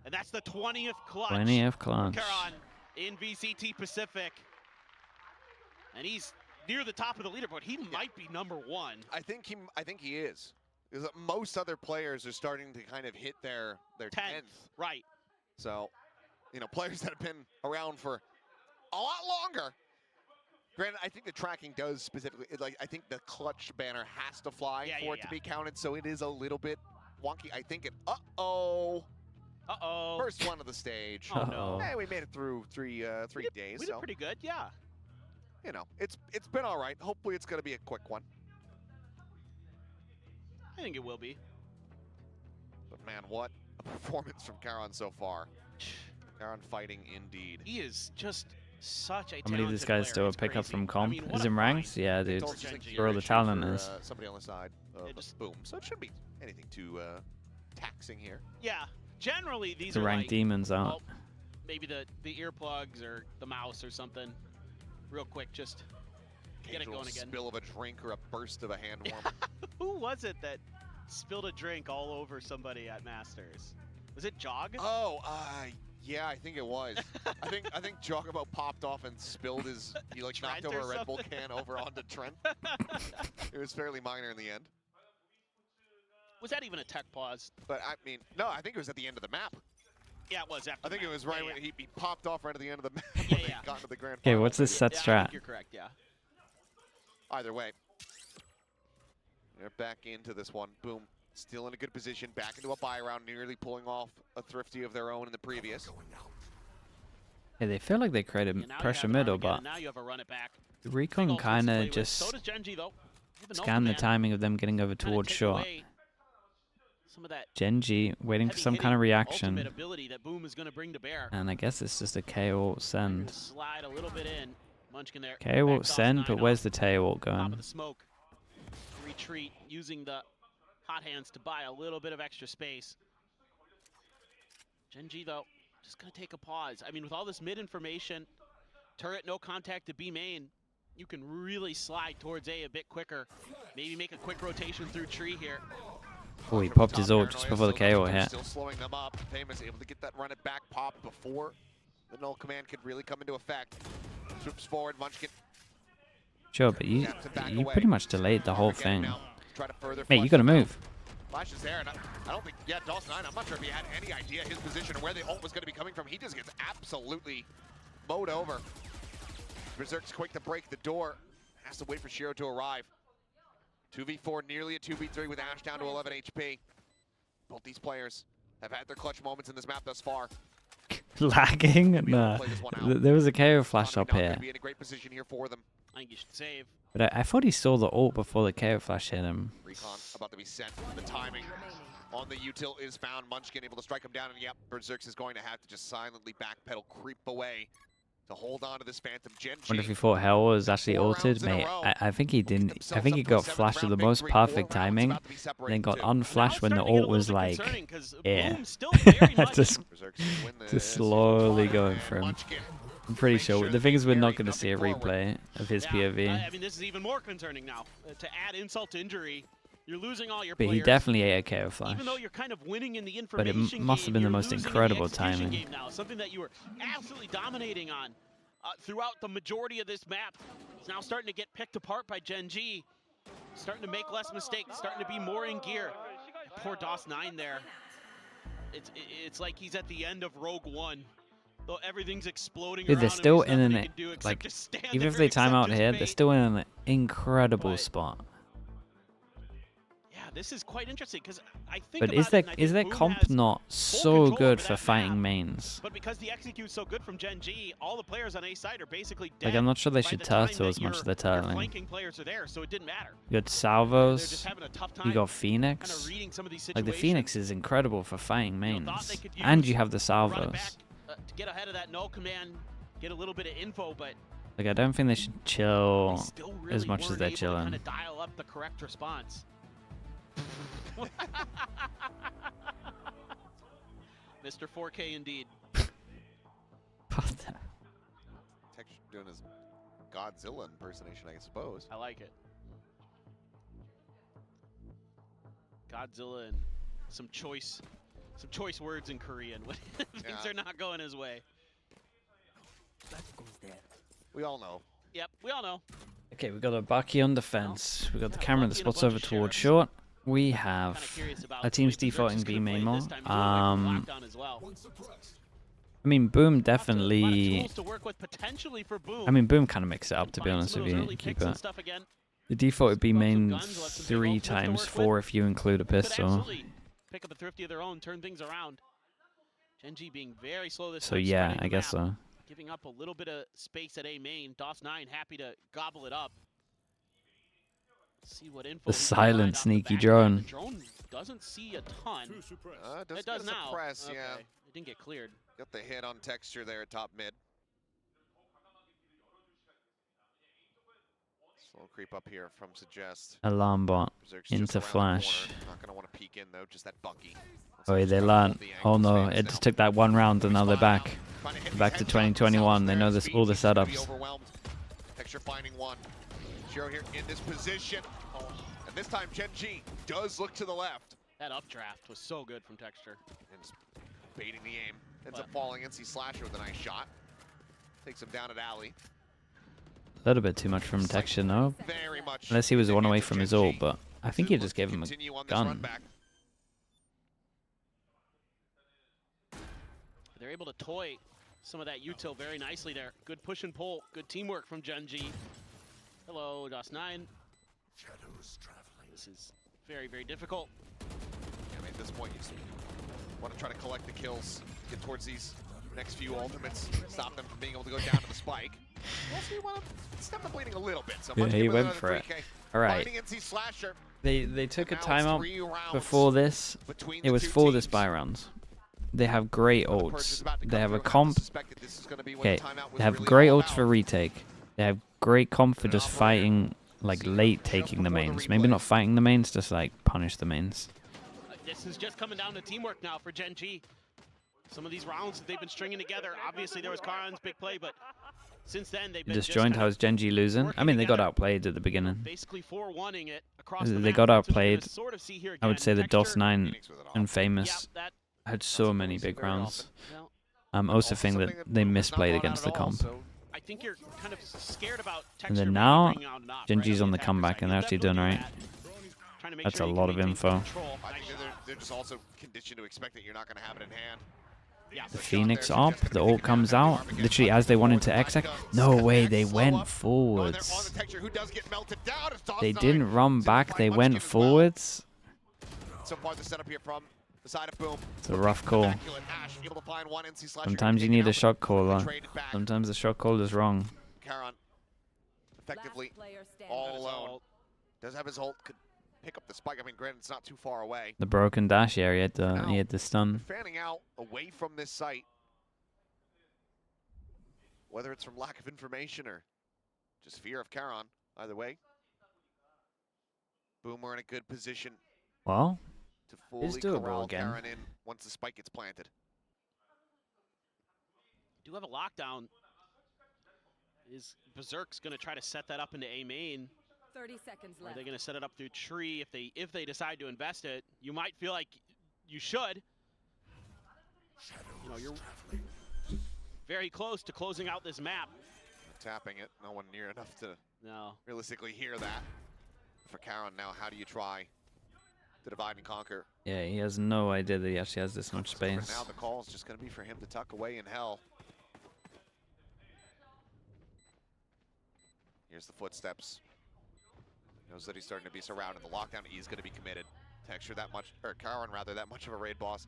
[SPEAKER 2] And that's the 20th clutch.
[SPEAKER 1] 20th clutch.
[SPEAKER 2] Karan in VCT Pacific. And he's near the top of the leaderboard. He might be #1.
[SPEAKER 3] I think he is. Because most other players are starting to kind of hit their 10th.
[SPEAKER 2] Right.
[SPEAKER 3] So, you know, players that have been around for a lot longer. Granted, I think the tracking does specifically, I think the clutch banner has to fly for it to be counted, so it is a little bit wonky. I think it, first one of the stage.
[SPEAKER 2] Oh, no.
[SPEAKER 3] Hey, we made it through three days.
[SPEAKER 2] We did pretty good, yeah.
[SPEAKER 3] You know, it's been all right. Hopefully it's going to be a quick one.
[SPEAKER 2] I think it will be.
[SPEAKER 3] But man, what a performance from Karan so far. Karan fighting indeed.
[SPEAKER 2] He is just such a talented
[SPEAKER 1] How many of these guys still pick up from comp?
[SPEAKER 2] I mean,
[SPEAKER 1] is it ranked? Yeah, dude. Where all the talent is.
[SPEAKER 3] Somebody on the side of Boom. So it shouldn't be anything too taxing here.
[SPEAKER 2] Yeah, generally these
[SPEAKER 1] The
[SPEAKER 2] are
[SPEAKER 1] ranked
[SPEAKER 2] like,
[SPEAKER 1] demons out.
[SPEAKER 2] Well, maybe the earplugs or the mouse or something. Real quick, just get it going again.
[SPEAKER 3] Spill of a drink or a burst of a hand warmer.
[SPEAKER 2] Who was it that spilled a drink all over somebody at Masters? Was it Jog?
[SPEAKER 3] Oh, yeah, I think it was. I think Jog about popped off and spilled his. He like knocked over a Red Bull can over onto Trent. It was fairly minor in the end.
[SPEAKER 2] Was that even a tech pause?
[SPEAKER 3] But I mean, no, I think it was at the end of the map.
[SPEAKER 2] Yeah, it was after.
[SPEAKER 3] I think it was right when he popped off right at the end of the map.
[SPEAKER 2] Yeah,
[SPEAKER 3] when he got into the grand
[SPEAKER 1] Okay,
[SPEAKER 3] final.
[SPEAKER 1] what's this set
[SPEAKER 2] I
[SPEAKER 1] strat?
[SPEAKER 2] think you're correct, yeah.
[SPEAKER 3] Either way, they're back into this one. Boom. Still in a good position, back into a buy round, nearly pulling off a thrifty of their own in the previous.
[SPEAKER 1] Yeah, they feel like they created pressure middle, but
[SPEAKER 2] now you have a run it back.
[SPEAKER 1] Recon kind of just
[SPEAKER 2] So does Gen.G, though.
[SPEAKER 1] scan the timing of them getting over towards short.
[SPEAKER 2] Some of that
[SPEAKER 1] Gen.G waiting for some kind of reaction.
[SPEAKER 2] ability that Boom is going to bring to bear.
[SPEAKER 1] And I guess it's just a KO send.
[SPEAKER 2] Slide a little bit in. Munchkin there.
[SPEAKER 1] KO send, but where's the tail
[SPEAKER 2] Top
[SPEAKER 1] going?
[SPEAKER 2] of the smoke. Retreat using the hot hands to buy a little bit of extra space. Gen.G, though, just going to take a pause. I mean, with all this mid information, turret, no contact to B main, you can really slide towards A bit quicker. Maybe make a quick rotation through tree here.
[SPEAKER 1] Oh, he popped his ult just before the KO hit.
[SPEAKER 3] Still slowing them up. Famous able to get that run it back pop before the null command could really come into effect. Swoops forward, Munchkin.
[SPEAKER 1] Sure, but you pretty much delayed the whole thing.
[SPEAKER 3] Try to further
[SPEAKER 1] Mate, you gotta move.
[SPEAKER 3] Flash is there, and I don't think, yeah, DOS9, I'm not sure if he had any idea his position or where the ult was going to be coming from. He just gets absolutely mowed over. Berserk's quick to break the door. Has to wait for Shiro to arrive. 2v4, nearly a 2v3 with Ash down to 11 HP. Both these players have had their clutch moments in this map thus far.
[SPEAKER 1] Lagging? Nah. There was a KO flash up here.
[SPEAKER 3] Be in a great position here for them.
[SPEAKER 2] I think you should save.
[SPEAKER 1] But I thought he saw the ult before the KO flash hit him.
[SPEAKER 3] Recon about to be sent. The timing on the util is found. Munchkin able to strike him down, and yep, Berserk is going to have to just silently backpedal, creep away to hold on to this Phantom. Gen.G.
[SPEAKER 1] Wonder if he thought Hell was actually ulted, mate. I think he didn't. I think he got flashed with the most perfect timing, then got unflashed when the ult was like, yeah. just slowly going for him. I'm pretty sure. The thing is, we're not going to see a replay of his POV.
[SPEAKER 2] I mean, this is even more concerning now. To add insult to injury, you're losing all your
[SPEAKER 1] But
[SPEAKER 2] players.
[SPEAKER 1] he definitely ate a KO flash.
[SPEAKER 2] Even though you're kind of winning in the
[SPEAKER 1] But
[SPEAKER 2] information
[SPEAKER 1] it must have been the most incredible timing.
[SPEAKER 2] Game now, something that you were absolutely dominating on throughout the majority of this map. It's now starting to get picked apart by Gen.G. Starting to make less mistakes, starting to be more in gear. Poor DOS9 there. It's like he's at the end of Rogue One. Though everything's exploding.
[SPEAKER 1] Dude, they're still in an
[SPEAKER 2] like
[SPEAKER 1] even if they time out here, they're still in an incredible spot.
[SPEAKER 2] Yeah, this is quite interesting because I think.
[SPEAKER 1] But is their comp not so good for fighting mains?
[SPEAKER 2] But because the execute's so good from Gen.G, all the players on A side are basically dead.
[SPEAKER 1] Like, I'm not sure they should turtle as much as they're turtling.
[SPEAKER 2] Flanking players are there, so it didn't matter.
[SPEAKER 1] You got Salvos. You got
[SPEAKER 2] Kind
[SPEAKER 1] Phoenix.
[SPEAKER 2] of reading some of these
[SPEAKER 1] Like, the Phoenix is incredible for fighting mains,
[SPEAKER 2] could
[SPEAKER 1] and you
[SPEAKER 2] use
[SPEAKER 1] have the
[SPEAKER 2] run it
[SPEAKER 1] Salvos.
[SPEAKER 2] back, to get ahead of that null command, get a little bit of info, but
[SPEAKER 1] Like, I don't think they should chill
[SPEAKER 2] still really
[SPEAKER 1] as much as
[SPEAKER 2] weren't
[SPEAKER 1] they're
[SPEAKER 2] able to
[SPEAKER 1] chilling.
[SPEAKER 2] kinda dial up the correct response. Mr. 4K indeed.
[SPEAKER 3] Texture doing his Godzilla impersonation, I suppose.
[SPEAKER 2] I like it. Godzilla and some choice words in Korean when things are not going his way.
[SPEAKER 5] That goes there.
[SPEAKER 3] We all know.
[SPEAKER 2] Yep, we all know.
[SPEAKER 1] Okay, we got a Bucky on defense. We got the camera that spots over towards short. We have our team's defaulting B main more. I mean, Boom definitely. I mean, Boom kind of mixed it up, to be honest with you. Keep it. The default would be main 3 times 4 if you include a pistol.
[SPEAKER 2] Pick up a thrifty of their own, turn things around. Gen.G being very slow this
[SPEAKER 1] So
[SPEAKER 2] time,
[SPEAKER 1] yeah,
[SPEAKER 2] spreading
[SPEAKER 1] I
[SPEAKER 2] the
[SPEAKER 1] guess
[SPEAKER 2] map,
[SPEAKER 1] so.
[SPEAKER 2] Giving up a little bit of space at A main. DOS9 happy to gobble it up. See what info
[SPEAKER 1] The
[SPEAKER 2] he can
[SPEAKER 1] silent
[SPEAKER 2] find off the
[SPEAKER 1] sneaky
[SPEAKER 2] back
[SPEAKER 1] drone.
[SPEAKER 2] end. The drone doesn't see a ton. It does now.
[SPEAKER 3] Suppress,
[SPEAKER 2] Okay.
[SPEAKER 3] yeah.
[SPEAKER 2] It didn't get cleared.
[SPEAKER 3] Got the hit on texture there at top mid. Slow creep up here from Suggest.
[SPEAKER 1] Alarm bot
[SPEAKER 3] Berserk's just
[SPEAKER 1] into
[SPEAKER 3] around the
[SPEAKER 1] flash.
[SPEAKER 3] corner. Not gonna want to peek in though, just that Bucky.
[SPEAKER 1] Oh, they learned. Oh no, it just took that one round and now they're back. Back to 2021. They know this all the setups.
[SPEAKER 3] Texture finding one. Shiro here in this position. And this time Gen.G does look to the left.
[SPEAKER 2] That updraft was so good from Texture.
[SPEAKER 3] And just baiting the aim. Ends up falling in. Sees Slasher with a nice shot. Takes him down at alley.
[SPEAKER 1] A little bit too much from Texture, no?
[SPEAKER 3] Very much.
[SPEAKER 1] Unless he was one away from his ult, but I think he just gave him a
[SPEAKER 3] Continue on this
[SPEAKER 1] gun.
[SPEAKER 3] run back.
[SPEAKER 2] They're able to toy some of that util very nicely there. Good push and pull. Good teamwork from Gen.G. Hello, DOS9.
[SPEAKER 5] Shadows traveling.
[SPEAKER 2] This is very, very difficult.
[SPEAKER 3] I mean, at this point, you just want to try to collect the kills, get towards these next few ultimates, stop them from being able to go down to the spike. Also, you want to stop them bleeding a little bit. So
[SPEAKER 1] Yeah, he went for it. All right. They took a timeout before this. It was for this buy rounds. They have great ults. They have a comp. Okay, they have great ults for retake. They have great comp for just fighting like late taking the mains. Maybe not fighting the mains, just like punish the mains.
[SPEAKER 2] This is just coming down to teamwork now for Gen.G. Some of these rounds that they've been stringing together. Obviously, there was Karan's big play, but since then they've been
[SPEAKER 1] Disjoint.
[SPEAKER 2] just
[SPEAKER 1] How's Gen.G losing? I mean, they got outplayed at the beginning.
[SPEAKER 2] basically 4-1ing it across the
[SPEAKER 1] They
[SPEAKER 2] map.
[SPEAKER 1] got
[SPEAKER 2] That's what you're
[SPEAKER 1] outplayed.
[SPEAKER 2] gonna sort of see here
[SPEAKER 1] I would
[SPEAKER 2] again.
[SPEAKER 1] say the
[SPEAKER 2] Texture-
[SPEAKER 1] DOS9 and Famous
[SPEAKER 2] Yeah, that-
[SPEAKER 1] had so many big
[SPEAKER 3] very
[SPEAKER 1] rounds.
[SPEAKER 2] well,
[SPEAKER 1] I also think that they misplayed against the comp.
[SPEAKER 2] I think you're kind of scared about Texture.
[SPEAKER 1] And then
[SPEAKER 2] maybe
[SPEAKER 1] now,
[SPEAKER 2] bringing out enough,
[SPEAKER 1] Gen.G's
[SPEAKER 2] right,
[SPEAKER 1] on the
[SPEAKER 2] attacker
[SPEAKER 1] comeback
[SPEAKER 2] side.
[SPEAKER 1] and they're
[SPEAKER 2] He'll
[SPEAKER 1] actually doing
[SPEAKER 2] definitely
[SPEAKER 1] right.
[SPEAKER 2] do that. Trying to make
[SPEAKER 1] That's
[SPEAKER 2] sure
[SPEAKER 1] a
[SPEAKER 2] you
[SPEAKER 1] lot
[SPEAKER 2] can
[SPEAKER 1] of
[SPEAKER 2] maintain
[SPEAKER 1] info.
[SPEAKER 2] control.
[SPEAKER 3] I think they're just also conditioned to expect that you're not going to have it in hand.
[SPEAKER 2] Yeah,
[SPEAKER 1] The Phoenix op, the ult comes out, literally as they wanted to exec. No way, they went forwards. They didn't run back, they went forwards.
[SPEAKER 3] So far the setup here from the side of Boom.
[SPEAKER 1] It's a rough call. Sometimes you need a shot caller. Sometimes the shot caller's wrong.
[SPEAKER 3] Karan effectively
[SPEAKER 4] Last player standing.
[SPEAKER 3] all alone. Does have his ult, could pick up the spike. I mean, granted, it's not too far away.
[SPEAKER 1] The broken dash area, he had the stun.
[SPEAKER 3] Fanning out away from this site. Whether it's from lack of information or just fear of Karan, either way. Boom, we're in a good position
[SPEAKER 1] Well,
[SPEAKER 3] to fully
[SPEAKER 1] doable
[SPEAKER 3] corral
[SPEAKER 1] again.
[SPEAKER 3] Karan in once the spike gets planted.
[SPEAKER 2] do have a lockdown. Is Berserk's going to try to set that up into A main?
[SPEAKER 4] 30 seconds
[SPEAKER 2] Or are
[SPEAKER 4] left.
[SPEAKER 2] they going to set it up through tree if they decide to invest it? You might feel like you should. You know, you're very close to closing out this map.
[SPEAKER 3] Tapping it, no one near enough to
[SPEAKER 2] No.
[SPEAKER 3] realistically hear that. For Karan now, how do you try to divide and conquer?
[SPEAKER 1] yeah, he has no idea that he actually has this much
[SPEAKER 3] So for
[SPEAKER 1] space.
[SPEAKER 3] now, the call is just going to be for him to tuck away in hell. Here's the footsteps. Knows that he's starting to be surrounded. The lockdown, he's going to be committed. Texture that much, or Karan rather, that much of a raid boss.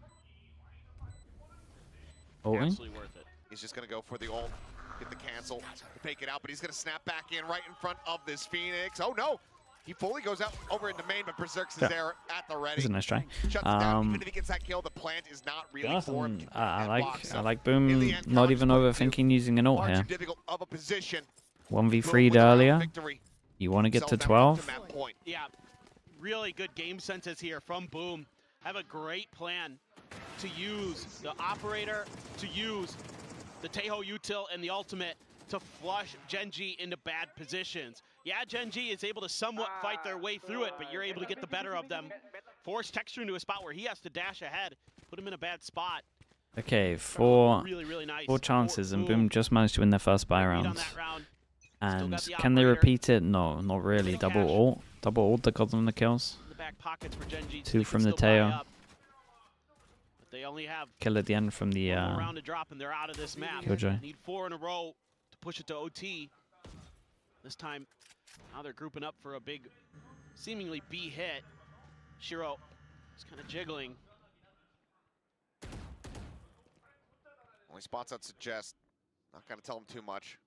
[SPEAKER 1] Ulting?
[SPEAKER 2] Absolutely worth it.
[SPEAKER 3] He's just going to go for the ult, get the cancel, fake it out, but he's going to snap back in right in front of this Phoenix. Oh no! He fully goes out over into main, but Berserk's is there at the ready.
[SPEAKER 1] That's a nice try.
[SPEAKER 3] Shuts it down. Even if he gets that kill, the plant is not really formed.
[SPEAKER 1] I
[SPEAKER 3] and
[SPEAKER 1] like
[SPEAKER 3] blocked. So
[SPEAKER 1] Boom
[SPEAKER 3] in the end,
[SPEAKER 1] not
[SPEAKER 3] Karan's
[SPEAKER 1] even
[SPEAKER 3] going to
[SPEAKER 1] overthinking using an ult
[SPEAKER 3] far too
[SPEAKER 1] here.
[SPEAKER 3] difficult of a position.
[SPEAKER 1] 1v3'd
[SPEAKER 3] With a round
[SPEAKER 1] earlier.
[SPEAKER 3] victory.
[SPEAKER 1] You want to get to
[SPEAKER 3] Sells down
[SPEAKER 1] 12?
[SPEAKER 3] map point.
[SPEAKER 2] Yeah, really good game senses here from Boom. Have a great plan to use the operator, to use the Taeho util and the ultimate to flush Gen.G into bad positions. Yeah, Gen.G is able to somewhat fight their way through it, but you're able to get the better of them. Force Texture into a spot where he has to dash ahead, put him in a bad spot.
[SPEAKER 1] Okay, four
[SPEAKER 2] Really nice.
[SPEAKER 1] chances, and Boom just managed to win their first buy
[SPEAKER 2] Lead on
[SPEAKER 1] round.
[SPEAKER 2] that round.
[SPEAKER 1] And
[SPEAKER 2] got the
[SPEAKER 1] can they
[SPEAKER 2] operator.
[SPEAKER 1] repeat it? No, not really.
[SPEAKER 2] Big
[SPEAKER 1] Double
[SPEAKER 2] cash.
[SPEAKER 1] ult. Double ult that got them the kills.
[SPEAKER 2] In the back pockets for Gen.G.
[SPEAKER 1] Two
[SPEAKER 2] They
[SPEAKER 1] from
[SPEAKER 2] can
[SPEAKER 1] the
[SPEAKER 2] still buy
[SPEAKER 1] Taeho.
[SPEAKER 2] up. But they only have
[SPEAKER 1] Kill at the end from the
[SPEAKER 2] one more round to drop, and they're out of this map.
[SPEAKER 1] Killjoy.
[SPEAKER 2] Need 4 in a row to push it to OT. This time, now they're grouping up for a big, seemingly B hit. Shiro is kind of jiggling.
[SPEAKER 3] Only spots I'd suggest. Not going to tell them too much.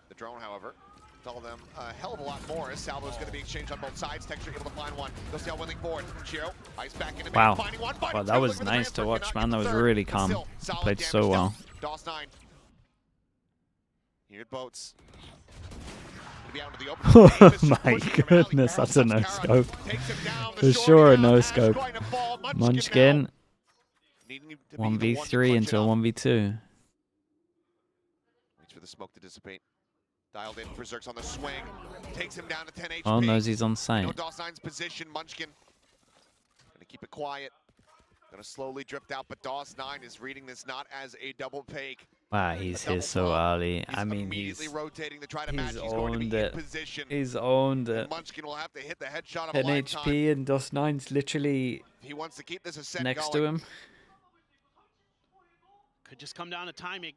[SPEAKER 3] The drone, however, tell them a hell of a lot more as Salvo's going to be exchanged on both sides. Texture able to find one. They'll see how winning forward. Shiro, ice back into
[SPEAKER 1] Wow.
[SPEAKER 3] finding one.
[SPEAKER 1] Wow, that was nice to watch, man. That was really calm. Played so well.
[SPEAKER 3] DOS9. Here at boats.
[SPEAKER 1] Oh my goodness, that's a no-scope. For sure a no-scope. Munchkin, 1v3 into a 1v2.
[SPEAKER 3] Waits for the smoke to dissipate. Dialed in, Berserk's on the swing. Takes him down to 10 HP.
[SPEAKER 1] Oh, knows he's on site.
[SPEAKER 3] No DOS9's position, Munchkin. Gonna keep it quiet. Gonna slowly drift out, but DOS9 is reading this not as a double fake.
[SPEAKER 1] Wow, he's here so early. I mean,
[SPEAKER 3] immediately rotating to try to
[SPEAKER 1] he's
[SPEAKER 3] match. He's going to
[SPEAKER 1] owned
[SPEAKER 3] be
[SPEAKER 1] it.
[SPEAKER 3] in position.
[SPEAKER 1] He's owned it.
[SPEAKER 3] Munchkin will have to hit the headshot of
[SPEAKER 1] 10
[SPEAKER 3] a lifetime.
[SPEAKER 1] HP and DOS9's literally
[SPEAKER 3] He wants to keep this Ascent
[SPEAKER 1] next
[SPEAKER 3] going.
[SPEAKER 1] to him.
[SPEAKER 2] Could just come down to timing.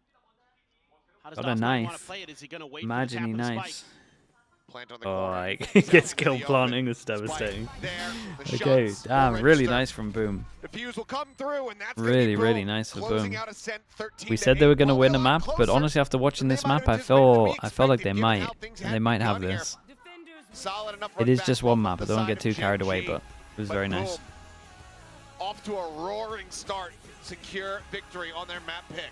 [SPEAKER 2] How does
[SPEAKER 1] Got a
[SPEAKER 2] DOS9 want
[SPEAKER 1] knife.
[SPEAKER 2] to play it? Is he going to wait
[SPEAKER 1] Imagine he
[SPEAKER 2] for the tap of the
[SPEAKER 1] knifes.
[SPEAKER 2] spike?
[SPEAKER 3] Plant on the
[SPEAKER 1] Oh,
[SPEAKER 3] corner.
[SPEAKER 1] like, he gets
[SPEAKER 3] Into
[SPEAKER 1] killed
[SPEAKER 3] the
[SPEAKER 1] planting.
[SPEAKER 3] open.
[SPEAKER 1] That's devastating.
[SPEAKER 3] Spike there. The
[SPEAKER 1] Okay,
[SPEAKER 3] shots
[SPEAKER 1] damn,
[SPEAKER 3] will
[SPEAKER 1] really
[SPEAKER 3] register.
[SPEAKER 1] nice from Boom.
[SPEAKER 3] The fuse will come through, and that's gonna
[SPEAKER 1] Really,
[SPEAKER 3] be
[SPEAKER 1] really
[SPEAKER 3] Boom
[SPEAKER 1] nice for
[SPEAKER 3] closing
[SPEAKER 1] Boom.
[SPEAKER 3] out Ascent 13
[SPEAKER 1] We
[SPEAKER 3] to
[SPEAKER 1] said they
[SPEAKER 3] 8.
[SPEAKER 1] were going to
[SPEAKER 3] While
[SPEAKER 1] win
[SPEAKER 3] they're
[SPEAKER 1] a
[SPEAKER 3] a lot
[SPEAKER 1] map, but
[SPEAKER 3] closer
[SPEAKER 1] honestly, after watching
[SPEAKER 3] than
[SPEAKER 1] this
[SPEAKER 3] they might
[SPEAKER 1] map,
[SPEAKER 3] have
[SPEAKER 1] I
[SPEAKER 3] anticipated or be
[SPEAKER 1] felt like
[SPEAKER 3] expected,
[SPEAKER 1] they
[SPEAKER 3] given
[SPEAKER 1] might.
[SPEAKER 3] how things
[SPEAKER 1] They
[SPEAKER 3] had
[SPEAKER 1] might have
[SPEAKER 3] begun here.
[SPEAKER 1] this.
[SPEAKER 3] Solid enough
[SPEAKER 1] It
[SPEAKER 3] run
[SPEAKER 1] is
[SPEAKER 3] back
[SPEAKER 1] just
[SPEAKER 3] from
[SPEAKER 1] one map. I
[SPEAKER 3] the
[SPEAKER 1] don't want to
[SPEAKER 3] side
[SPEAKER 1] get
[SPEAKER 3] of
[SPEAKER 1] too carried away,
[SPEAKER 3] Gen.G.
[SPEAKER 1] but it was
[SPEAKER 3] But
[SPEAKER 1] very
[SPEAKER 3] Boom,
[SPEAKER 1] nice.
[SPEAKER 3] off to a roaring start. Secure victory on their map pick.